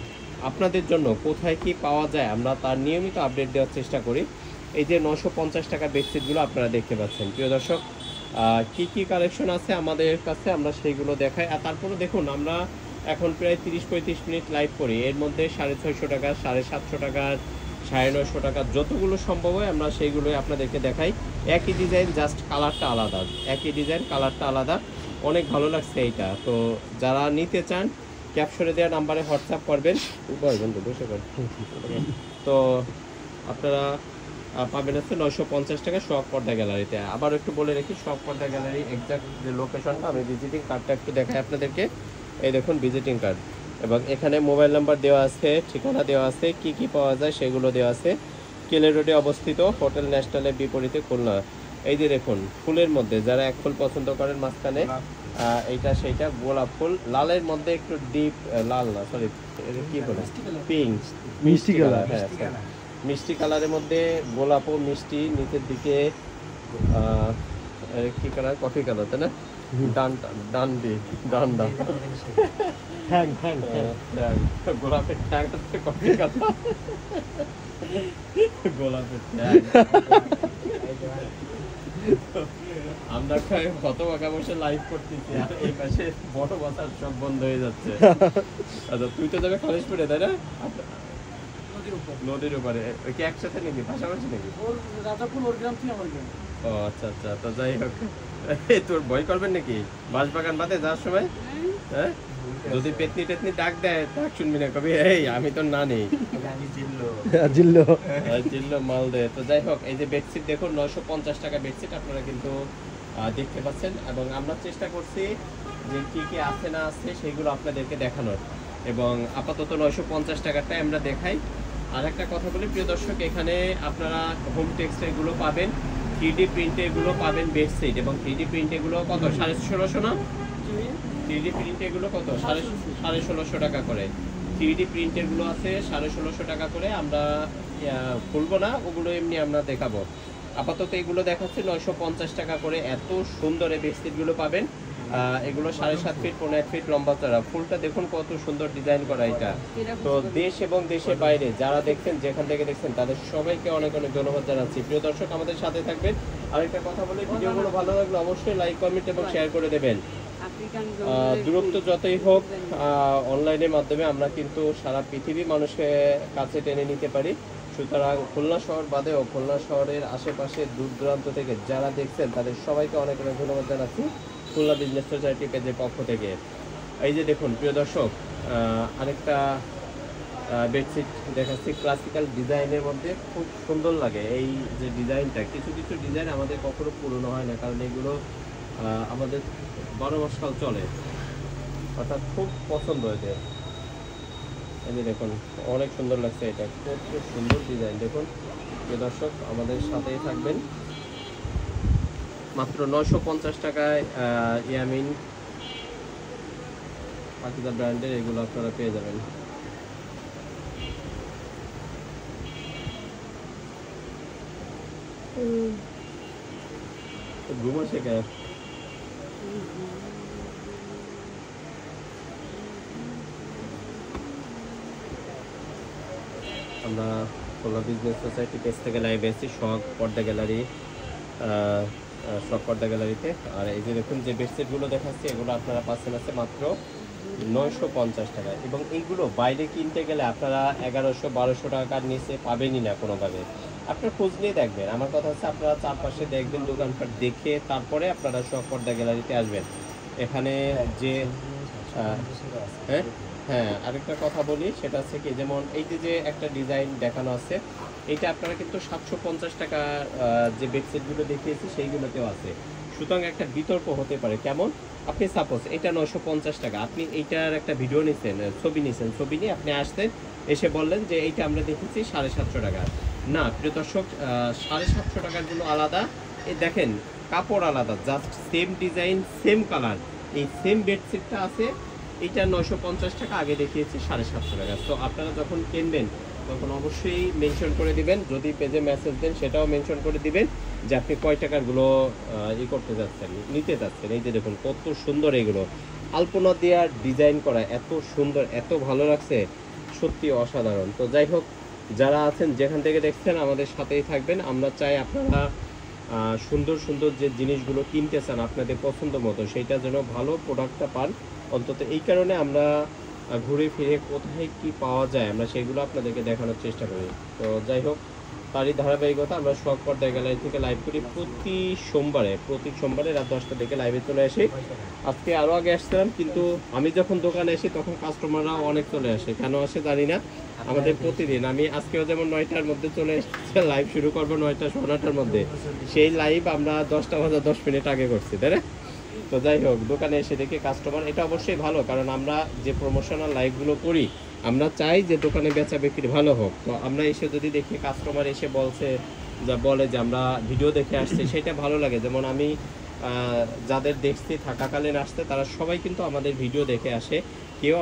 আপনাদের জন্য কোথায় কি পাওয়া যায় আমরা তার নিয়মিত আপডেট দেওয়ার চেষ্টা করি। এই যে 950 টাকা বেডশিটগুলো আপনারা দেখতে পাচ্ছেন। প্রিয় দর্শক কি কি কালেকশন আছে আমাদের কাছে আমরা সেইগুলো দেখাই। আর তারপরে দেখুন আমরা এখন প্রায় 30-35 মিনিট লাইভ করি, এর মধ্যে 650 টাকা, 750 টাকার, 950 টাকা যতগুলো সম্ভব হয় আমরা সেইগুলোই আপনাদেরকে দেখাই। একই ডিজাইন, জাস্ট কালারটা আলাদা, একই ডিজাইন কালারটা আলাদা। অনেক ভালো লাগছে এইটা। তো যারা নিতে চান ক্যাপশনে দেওয়া নাম্বারে হোয়াটসঅ্যাপ করবেন। তো আপনারা পাবেন হচ্ছে 950 টাকা সোহাগ পর্দা গ্যালারিতে। আবার একটু বলে রাখি সোহাগ পর্দা গ্যালারি এক্সাক্ট যে লোকেশনটা, আমি ভিজিটিং কার্ডটা একটু দেখাই আপনাদেরকে। এই দেখুন ভিজিটিং কার্ড, এবং এখানে মোবাইল নাম্বার দেওয়া আছে, ঠিকানা দেওয়া আছে, কি কি পাওয়া যায় সেগুলো দেওয়া আছে। কেলে রোডে অবস্থিত, হোটেল ন্যাশনালের বিপরীতে খুলনা। এই যে দেখুন ফুলের মধ্যে যারা এক ফুল পছন্দ করেন, মাঝখানে এইটা সেইটা গোলাপ ফুল, লালের মধ্যে একটু ডিপ লাল না, সরি কি বলে পিঙ্ক, মিষ্টি কালার। হ্যাঁ মিষ্টি কালারের মধ্যে গোলাপ ও মিষ্টি, নিচের দিকে কি কালার, কফি কালার, তাই না? ডান্ডা গোলাপের ট্যাগ হচ্ছে কফি কালার, গোলাপের ট্যাগ। আমরা হতবাকা বসে লাইভ করতেছি, আর এই পাশে বড় বাজার সব বন্ধ হয়ে যাচ্ছে। আচ্ছা তুই তো যাবে কলেজপুরে, তাই না? নদীর উপরে কি একসাথে নাকি, পাশাপাশি নাকি? ও আচ্ছা আচ্ছা। তো যাই হোক, তোর ভয় করবেন নাকি বাঁশবাগান বাদে যাওয়ার সময়? হ্যাঁ যদি পেতনি টেতনি ডাক দেয় ডাক শুনবি না, কবি এই আমি তো না নেই জিল্লো জিল্লো মাল দেয়। তো যাই হোক, এই যে বেডশিট দেখুন 950 টাকা বেডশিট আপনারা কিন্তু দেখতে পাচ্ছেন, এবং আমরা চেষ্টা করছি যে কি কি আছে না আছে সেগুলো আপনাদেরকে দেখানোর, এবং আপাতত 950 টাকাটাই আমরা দেখাই। আর একটা কথা বলি প্রিয় দর্শক, এখানে আপনারা হোম টেক্সটাইলগুলো পাবেন, 3D প্রিন্টেগুলো পাবেন বেডশিট, এবং 3D প্রিন্টেগুলো কত 1650 না? 3D প্রিন্টেগুলো কত 1650 টাকা করে। 3D প্রিন্টেরগুলো আছে 1650 টাকা করে। আমরা খুলবো না, ওগুলো এমনি আমরা দেখাবো। আপাতত এগুলো দেখাচ্ছে 950 টাকা করে। এত সুন্দর এই বেডশিটগুলো পাবেন। এগুলো 7.5 ফিট 15 ফিট লম্বা চড়া। ফুলটা দেখুন কত সুন্দর ডিজাইন করা এটা। তো দেশ এবং দেশের বাইরে যারা দেখছেন, যেখান থেকে দেখছেন, তাদের সবাইকে অনেক অনেক ধন্যবাদ জানাচ্ছি। প্রিয় দর্শক, আমাদের সাথে থাকবেন। আরেকটা কথা বলি, ভিডিওগুলো ভালো লাগলে অবশ্যই লাইক, কমেন্ট এবং শেয়ার করে দেবেন। দূরত্ব যতই হোক, অনলাইনের মাধ্যমে আমরা কিন্তু সারা পৃথিবী মানুষের কাছে টেনে নিতে পারি। সুতরাং খুলনা শহর বাদেও খুলনা শহরের আশেপাশে দূর দূরান্ত থেকে যারা দেখছেন, তাদের সবাইকে অনেক অনেক ধন্যবাদ জানাচ্ছি খুলনা বিজনেস সোসাইটি পেজের পক্ষ থেকে। এই যে দেখুন প্রিয় দর্শক, আরেকটা বেডশিট দেখাচ্ছি ক্লাসিক্যাল ডিজাইনের মধ্যে। খুব সুন্দর লাগে এই যে ডিজাইনটা। কিছু কিছু ডিজাইন আমাদের কখনো পুরনো হয় না, কারণ এগুলো আমাদের 12 মাস কাল চলে, অর্থাৎ খুব পছন্দ হয়েছে। এই যে দেখুন অনেক সুন্দর লাগছে, এটা কত সুন্দর ডিজাইন। দেখুন প্রিয় দর্শক, আমাদের সাথেই থাকবেন। মাত্র 950 টাকায় ইয়ামিন পাকিজা ব্র্যান্ডের এগুলো আপনারা পেয়ে যাবেন। ঘুমো শেখায় আমরা খুলনা বিজনেস সোসাইটি পেজ থেকে লাইভ এসেছি শখ পর্দা গ্যালারি, শখ পর্দা গ্যালারিতে। আর এই যে দেখুন যে বেডশিটগুলো দেখাচ্ছি, এগুলো আপনারা পাচ্ছেন আছে মাত্র 950 টাকা। এবং এইগুলো বাইরে কিনতে গেলে আপনারা 1100-1200 টাকার নিচে পাবেনই না কোনোভাবে। আপনার খোঁজ নিয়ে দেখবেন। আমার কথা হচ্ছে আপনারা চারপাশে দেখবেন, দোকানপাট দেখে তারপরে আপনারা শখ পর্দা গ্যালারিতে আসবেন। এখানে যে হ্যাঁ হ্যাঁ আরেকটা কথা বলি, সেটা হচ্ছে কি, যেমন এই যে একটা ডিজাইন দেখানো আছে, এইটা আপনারা কিন্তু 750 টাকা যে বেডশিটগুলো দেখিয়েছি সেইগুলোতেও আছে। সুতরাং একটা বিতর্ক হতে পারে। কেমন? আপনি সাপোজ এটা 950 টাকা, আপনি এইটার একটা ভিডিও নিছেন, ছবি নিছেন, ছবি নিয়ে আপনি আসতেন, এসে বললেন যে এইটা আমরা দেখেছি 750 টাকা। না প্রিয় দর্শক, 750 টাকারগুলো আলাদা। এই দেখেন কাপড় আলাদা, just same design same colour. এই সেম বেডশিটটা আছে, এইটা 950 টাকা, আগে দেখিয়েছি 750 টাকা। তো আপনারা যখন কিনবেন তখন অবশ্যই মেনশন করে দিবেন, যদি পেজে মেসেজ দেন সেটাও মেনশন করে দিবেন যে আপনি কয় টাকারগুলো করতে যাচ্ছেন, নিতে যাচ্ছেন। এই যে দেখুন কত সুন্দর এগুলো, আলপনা দেওয়া ডিজাইন করা, এত সুন্দর, এত ভালো লাগছে, সত্যি অসাধারণ। তো যাই হোক, যারা আছেন যেখান থেকে দেখছেন আমাদের সাথেই থাকবেন। আমরা চাই আপনারা সুন্দর সুন্দর যে জিনিসগুলো কিনতে চান আপনাদের পছন্দ মতো, সেইটা যেন ভালো প্রোডাক্টটা পান। অন্তত এই কারণে আমরা ঘুরে ফিরে কোথায় কি পাওয়া যায় আমরা সেগুলো আপনাদেরকে দেখানোর চেষ্টা করি। তো যাই হোক, তারই ধারাবাহিকতা আমরা শখ পর্দা গ্যালারি থেকে লাইভ করি প্রতি সোমবারে রাত 10টা থেকে লাইভে চলে আসি। আজকে আরও আগে আসছিলাম, কিন্তু আমি যখন দোকানে আসি তখন কাস্টমাররা অনেক চলে আসে, কেন আসে জানি না। আমাদের প্রতিদিন, আমি আজকেও যেমন 9টার মধ্যে চলে এসেছি, লাইভ শুরু করবো 9টা 9:15-টার মধ্যে, সেই লাইভ আমরা 10টা বাজে 10 মিনিট আগে করছি, তাই না? তো যাই হোক, দোকানে এসে দেখে কাস্টমার, এটা অবশ্যই ভালো, কারণ আমরা যে প্রমোশনাল লাইভগুলো করি আমরা চাই যে দোকানে বেচা বিক্রি ভালো হোক। তো আমরা এসে যদি দেখি কাস্টমার এসে বলে যে আমরা ভিডিও দেখে আসছি, সেটা ভালো লাগে। যেমন আমি যাদের দেখছি থাকাকালীন আসতে, তারা সবাই কিন্তু আমাদের ভিডিও দেখে আসে। কেউ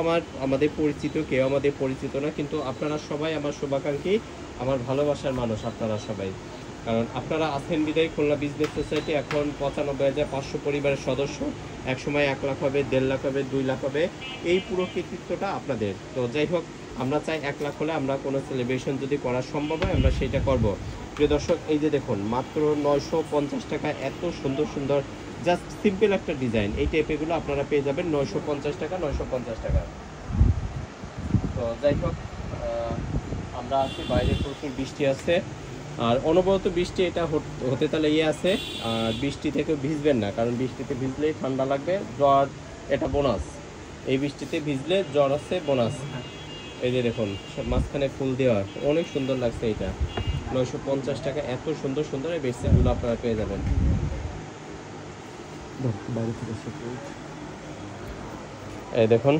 আমাদের পরিচিত, কেউ আমাদের পরিচিত না, কিন্তু আপনারা সবাই আমার শুভাকাঙ্ক্ষী, আমার ভালোবাসার মানুষ আপনারা সবাই। কারণ আপনারা আছেন বিদায় খুলনা বিজনেস সোসাইটি এখন 95,500 পরিবারের সদস্য, একসময় 1 লাখ হবে, 1.5 লাখ হবে, 2 লাখ হবে, এই পুরো কৃতিত্বটা আপনাদের। তো যাই হোক, আমরা চাই 1 লাখ হলে আমরা কোনো সেলিব্রেশন যদি করা সম্ভব হয় আমরা সেটা করব। প্রিয় দর্শক, এই যে দেখুন মাত্র 950 টাকা, এত সুন্দর সুন্দর জাস্ট সিম্পল একটা ডিজাইন, এই টাইপেরগুলো আপনারা পেয়ে যাবেন 950 টাকা। তো যাই হোক, আমরা আছি বাইরে, প্রচুর বৃষ্টি আছে, আর অনবরত বৃষ্টি, এটা হতে তাহলে আছে। আর বৃষ্টি থেকে ভিজবেন না, কারণ বৃষ্টিতে ভিজলেই ঠান্ডা লাগবে, জ্বর, এটা বোনাস। এই বৃষ্টিতে ভিজলে জ্বর আছে বোনাস। এই যে দেখুন মাঝখানে ফুল দেওয়া, অনেক সুন্দর লাগছে এটা। 950 টাকা এত সুন্দর সুন্দর এই বেডশিটগুলো আপনারা পেয়ে যাবেন। এই দেখুন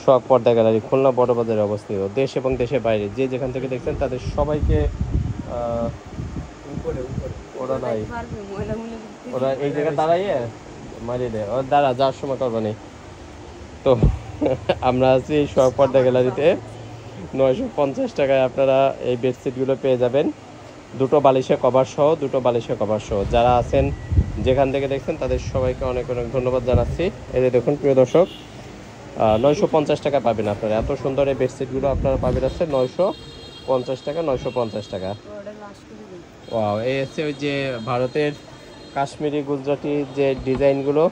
শখ পর্দা গ্যালারি, খুলনা বড় বাজারে অবস্থিত। দেশ এবং দেশের বাইরে যে যেখান থেকে দেখছেন তাদের সবাইকে ওরা নাই, ওরা এই জায়গায় দাঁড়াইয়ে মারিয়ে দেয়, ওর দাঁড়া যাওয়ার সময় করবানি। তো আমরা আছি শখ পর্দা গ্যালারিতে। 950 টাকায় আপনারা এই বেডশিটগুলো পেয়ে যাবেন, দুটো বালিশে কভার সহ, দুটো বালিশে কভার সহ। যারা আছেন যেখান থেকে দেখছেন তাদের সবাইকে অনেক অনেক ধন্যবাদ জানাচ্ছি। এই যে দেখুন প্রিয় দর্শক 950 টাকা পাবেন আপনারা, এত সুন্দর এই বেডশিটগুলো আপনারা পাবেন আছে 950 টাকা। 950 টাকা। ওয়াও, এই হচ্ছে ওই যে ভারতের কাশ্মীরি গুজরাটি যে ডিজাইনগুলো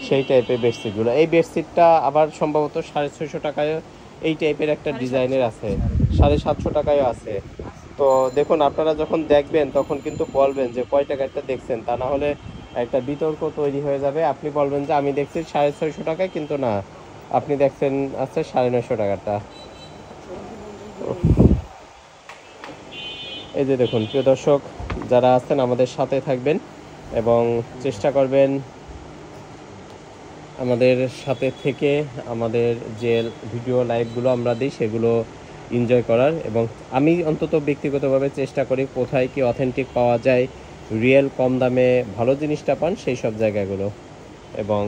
সেই টাইপের বেডশিটগুলো। এই বেডশিটটা আবার সম্ভবত 650 টাকায় এই টাইপের একটা ডিজাইনের আছে, 750 টাকায়ও আছে। তো দেখুন আপনারা যখন দেখবেন তখন কিন্তু বলবেন যে কয় টাকাটা দেখছেন, তা না হলে একটা বিতর্ক তৈরি হয়ে যাবে। আপনি বলবেন যে আমি দেখছি 650 টাকায়, কিন্তু না, আপনি দেখছেন আছে 950 টাকাটা। এই যে দেখুন প্রিয় দর্শক যারা আছেন আমাদের সাথে থাকবেন এবং চেষ্টা করবেন আমাদের সাথে থেকে আমাদের যে ভিডিও লাইভগুলো আমরা দিই সেগুলো এনজয় করার। এবং আমি অন্তত ব্যক্তিগতভাবে চেষ্টা করি কোথায় কি অথেন্টিক পাওয়া যায়, রিয়েল কম দামে ভালো জিনিসটা পান সেই সব জায়গাগুলো। এবং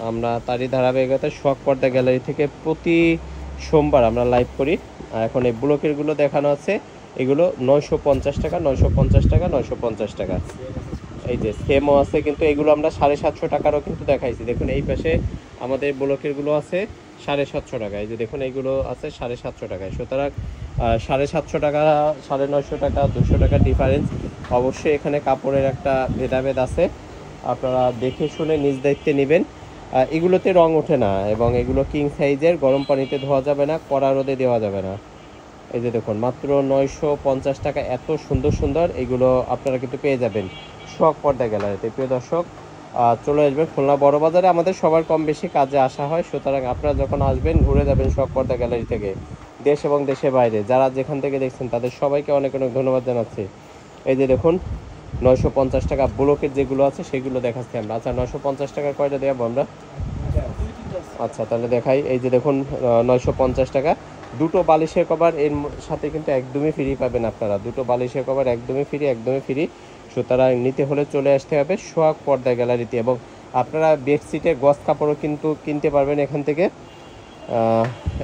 আমরা তারই ধারাবাহিকতায় শখ পর্দা গ্যালারি থেকে প্রতি সোমবার আমরা লাইভ করি। আর এখন এই ব্লকেরগুলো দেখানো আছে, এগুলো 950 টাকা, 950 টাকা, 950 টাকা। এই যে সেমও আছে, কিন্তু এগুলো আমরা 750 টাকারও কিন্তু দেখাইছি। দেখুন এই পাশে আমাদের ব্লকেরগুলো আছে 750 টাকা। এই যে দেখুন এইগুলো আছে 750 টাকায়। সুতরাং 750 টাকা, 950 টাকা, 200 টাকা ডিফারেন্স। অবশ্যই এখানে কাপড়ের একটা ভেদাভেদ আছে, আপনারা দেখে শুনে নিজ দায়িত্বে নেবেন। এগুলোতে রং ওঠে না এবং এগুলো কিং সাইজের, গরম পানিতে ধোয়া যাবে না, কড়া রোদে দেওয়া যাবে না। এই যে দেখুন মাত্র 950 টাকা এত সুন্দর সুন্দর এগুলো আপনারা কিন্তু পেয়ে যাবেন শখ পর্দা গ্যালারিতে। প্রিয় দর্শক চলে আসবেন খুলনা বড় বাজারে, আমাদের সবার কম বেশি কাজে আসা হয়। সুতরাং আপনারা যখন আসবেন ঘুরে যাবেন শখ পর্দা গ্যালারি থেকে, দেশ এবং দেশের বাইরে যারা যেখান থেকে দেখছেন তাদের সবাইকে অনেক অনেক ধন্যবাদ জানাচ্ছি। এই যে দেখুন 950 টাকা ব্লকের যেগুলো আছে সেগুলো দেখাচ্ছি আমরা। আচ্ছা 950 টাকার কয়টা দেবো আমরা? আচ্ছা তাহলে দেখাই। এই যে দেখুন 950 টাকা, দুটো বালিশের কভার এর সাথে কিন্তু একদমই ফ্রি পাবেন আপনারা, দুটো বালিশের কভার একদমই ফ্রি, একদমই ফ্রি। সুতরাং নিতে হলে চলে আসতে হবে সোহাগ পর্দা গ্যালারিতে। এবং আপনারা বেডশিটের গজ কাপড়ও কিন্তু কিনতে পারবেন এখান থেকে।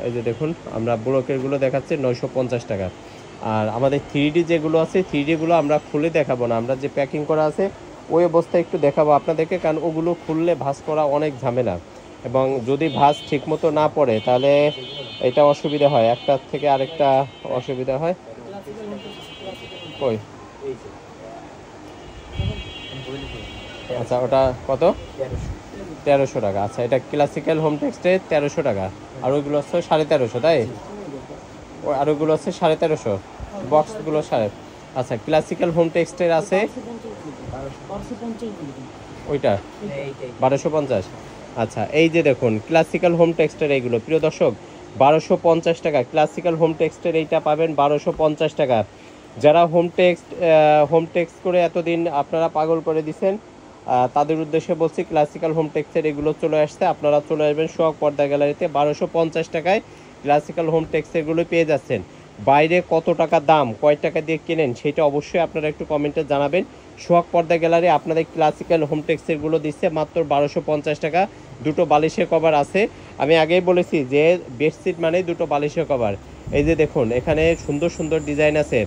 এই যে দেখুন আমরা ব্লকেরগুলো দেখাচ্ছি 950 টাকা। আর আমাদের 3D যেগুলো আছে 3Dগুলো আমরা খুলে দেখাবো না, আমরা যে প্যাকিং করা আছে ওই অবস্থায় একটু দেখাবো আপনাদেরকে, কারণ ওগুলো খুললে ভাঁজ করা অনেক ঝামেলা এবং যদি ভাঁজ ঠিকমতো না পড়ে তাহলে এটা অসুবিধা হয়, একটা থেকে আরেকটা অসুবিধা হয়। কই আচ্ছা ওটা কত? 1300 টাকা। আচ্ছা এটা ক্লাসিক্যাল হোম টেক্সটে 1300 টাকা, আর ওইগুলো হচ্ছে 1350, তাই? আর ওইগুলো হচ্ছে 1350, বক্সগুলো 5.5। আচ্ছা ক্লাসিক্যাল হোম টেক্সটের আছে ওইটা 1250। আচ্ছা এই যে দেখুন ক্লাসিক্যাল হোম টেক্সটের এইগুলো প্রিয় দর্শক 1250 টাকা। ক্লাসিক্যাল হোম টেক্সটের এইটা পাবেন 1250 টাকা। যারা হোম টেক্সট করে এতদিন আপনারা পাগল করে দিছেন তাদের উদ্দেশ্যে বলছি ক্লাসিক্যাল হোম টেক্সটের এগুলো চলে আসছে, আপনারা চলে আসবেন সোহাগ পর্দা গ্যালারিতে। 1250 টাকায় ক্লাসিক্যাল হোম টেক্সটেরগুলো পেয়ে যাচ্ছেন। বাইরে কত টাকা দাম, কয় টাকা দিয়ে কেনেন সেটা অবশ্যই আপনারা একটু কমেন্টে জানাবেন। সোহাগ পর্দা গ্যালারি আপনাদের ক্লাসিক্যাল হোম টেক্সটেরগুলো দিচ্ছে মাত্র 1250 টাকা। দুটো বালিশের কভার আছে, আমি আগেই বলেছি যে বেডশিট মানেই দুটো বালিশের কভার। এই যে দেখুন এখানে সুন্দর সুন্দর ডিজাইন আছে,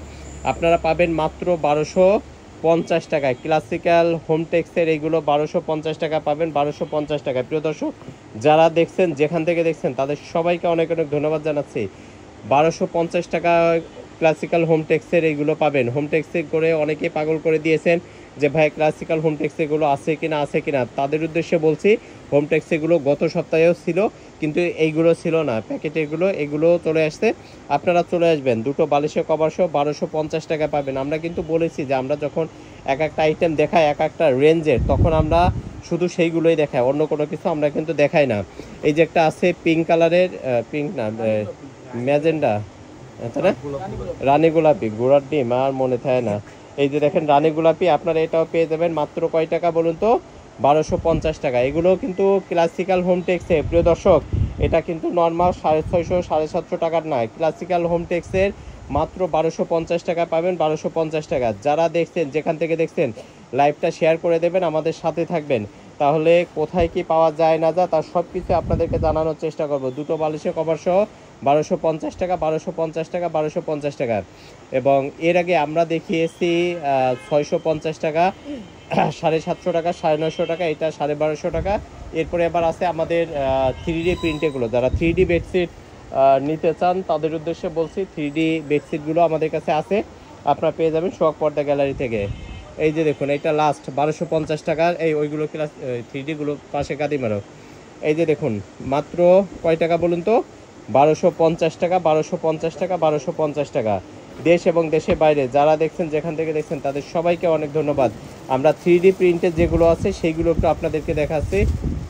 আপনারা পাবেন মাত্র 1250 টাকায়। ক্লাসিক্যাল হোম টেক্সের এইগুলো 1250 টাকা পাবেন, 1250 টাকা। প্রিয় দর্শক যারা দেখছেন যেখান থেকে দেখছেন তাদের সবাইকে অনেক অনেক ধন্যবাদ জানাচ্ছি। 1250 টাকা ক্লাসিক্যাল হোম টেক্সের এইগুলো পাবেন। হোম টেক্সে করে অনেকেই পাগল করে দিয়েছেন যে ভাই ক্লাসিক্যাল হোম টেক্সেগুলো আছে কিনা, তাদের উদ্দেশ্যে বলছি হোম টেক্সেগুলো গত সপ্তাহেও ছিল কিন্তু এইগুলো ছিল না প্যাকেটেরগুলো, এগুলো চলে আসছে। আপনারা চলে আসবেন, দুটো বালিশের কভার সহ 1250 টাকা পাবেন। আমরা কিন্তু বলেছি যে আমরা যখন এক একটা আইটেম দেখাই এক একটা রেঞ্জের, তখন আমরা শুধু সেইগুলোই দেখায়, অন্য কোনো কিছু আমরা কিন্তু দেখাই না। এই যে একটা আছে পিঙ্ক কালারের, পিঙ্ক না ম্যাজেন্ডা, তাই না, রানী গোলাপি, গোড়ার ডিম আর মনে থাকে না। এই যে দেখেন রানী গোলাপি, আপনারা এটাও পেয়ে যাবেন মাত্র কয় টাকা বলুন তো, 1250 টাকা। এগুলো কিন্তু ক্লাসিক্যাল হোম টেক্সে প্রিয় দর্শক, এটা কিন্তু নর্মাল 650 750 টাকার নয়, ক্লাসিক্যাল হোম টেক্সের মাত্র 1250 টাকা পাবেন। 1250 টাকা। যারা দেখছেন, যেখান থেকে দেখছেন, লাইভটা শেয়ার করে দেবেন, আমাদের সাথে থাকবেন, তাহলে কোথায় কি পাওয়া যায় না যায় তার সব কিছু আপনাদেরকে জানানোর চেষ্টা করব। দুটো বালিশের কভার সহ 1250 টাকা, 1250 টাকা, 1250 টাকা। এবং এর আগে আমরা দেখিয়েছি 650 টাকা, 750 টাকা, 950 টাকা, এটা 1250 টাকা। এরপরে আবার আছে আমাদের 3D প্রিন্টেগুলো। যারা 3D বেডশিট নিতে চান তাদের উদ্দেশ্যে বলছি, 3D বেডশিটগুলো আমাদের কাছে আছে, আপনারা পেয়ে যাবেন সোহাগ পর্দা গ্যালারি থেকে। এই যে দেখুন, এটা লাস্ট 1250 টাকার, এই ওইগুলো ক্লাস 3Dগুলো পাশে কাঁদি মারো। এই যে দেখুন মাত্র কয় টাকা বলুন তো, 1250 টাকা, 1250 টাকা, 1250 টাকা। দেশ এবং দেশের বাইরে যারা দেখছেন, যেখান থেকে দেখছেন, তাদের সবাইকে অনেক ধন্যবাদ। আমরা 3D প্রিন্টের যেগুলো আছে সেইগুলো একটু আপনাদেরকে দেখাচ্ছি,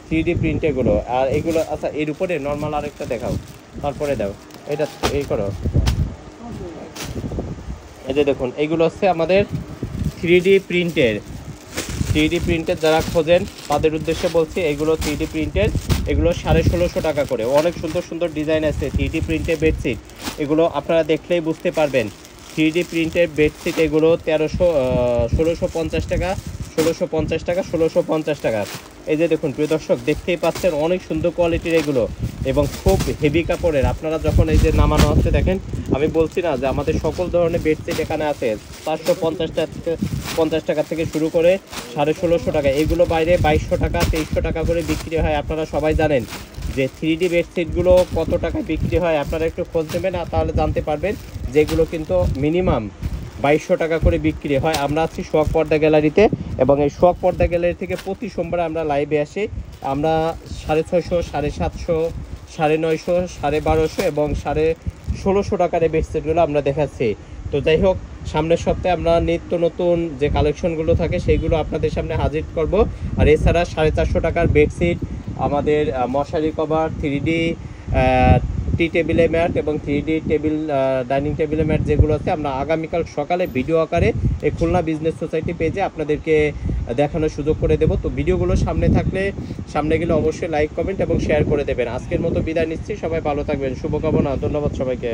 3D প্রিন্টেগুলো। আর এগুলো আচ্ছা, এর উপরে নর্মাল আরেকটা দেখাও, তারপরে দাও এটা, এই করো। এই যে দেখুন, এইগুলো হচ্ছে আমাদের 3D প্রিন্টের। 3D প্রিন্টের যারা খোঁজেন তাদের উদ্দেশ্যে বলছি, এগুলো 3D প্রিন্টের, এগুলো 1650 টাকা করে। অনেক সুন্দর সুন্দর ডিজাইন আছে 3D প্রিন্টের বেডশিট, এগুলো আপনারা দেখলেই বুঝতে পারবেন। 3D প্রিন্টের বেডশিট এগুলো 1650 টাকা, 1650 টাকা, 1650 টাকা। এই যে দেখুন প্রিয় দর্শক, দেখতেই পাচ্ছেন অনেক সুন্দর কোয়ালিটির এগুলো এবং খুব হেভি কাপড়ের। আপনারা যখন এই যে নামানো হচ্ছে দেখেন, আমি বলছি না যে আমাদের সকল ধরনের বেডশিট এখানে আছে 450 টাকা থেকে শুরু করে 1650 টাকা। এগুলো বাইরে 2200 টাকা, 2300 টাকা করে বিক্রি হয়। আপনারা সবাই জানেন যে 3D বেডশিটগুলো কত টাকায় বিক্রি হয়, আপনারা একটু খোঁজ নেবেন, আর তাহলে জানতে পারবেন যেগুলো কিন্তু মিনিমাম 2200 টাকা করে বিক্রি হয়। আমরা আছি সোহাগ পর্দা গ্যালারিতে, এবং এই সোহাগ পর্দা গ্যালারি থেকে প্রতি সোমবার আমরা লাইভে আসি। আমরা 650, 750, 950, 1250 এবং 1650 টাকার এই বেডশিটগুলো আমরা দেখাচ্ছি। তো যাই হোক, সামনের সপ্তাহে আমরা নিত্য নতুন যে কালেকশনগুলো থাকে সেইগুলো আপনাদের সামনে হাজির করব। আর এছাড়া 450 টাকার বেডশিট, আমাদের মশারি কভার, 3D টি টেবিলে ম্যাট এবং 3D টেবিল, ডাইনিং টেবিলে ম্যাট যেগুলো আছে, আমরা আগামীকাল সকালে ভিডিও আকারে এই খুলনা বিজনেস সোসাইটি পেজে আপনাদেরকে দেখানোর সুযোগ করে দেব। তো ভিডিওগুলো সামনে থাকলে, সামনে গেলে অবশ্যই লাইক, কমেন্ট এবং শেয়ার করে দেবেন। আজকের মতো বিদায় নিচ্ছি, সবাই ভালো থাকবেন, শুভকামনা, ধন্যবাদ সবাইকে।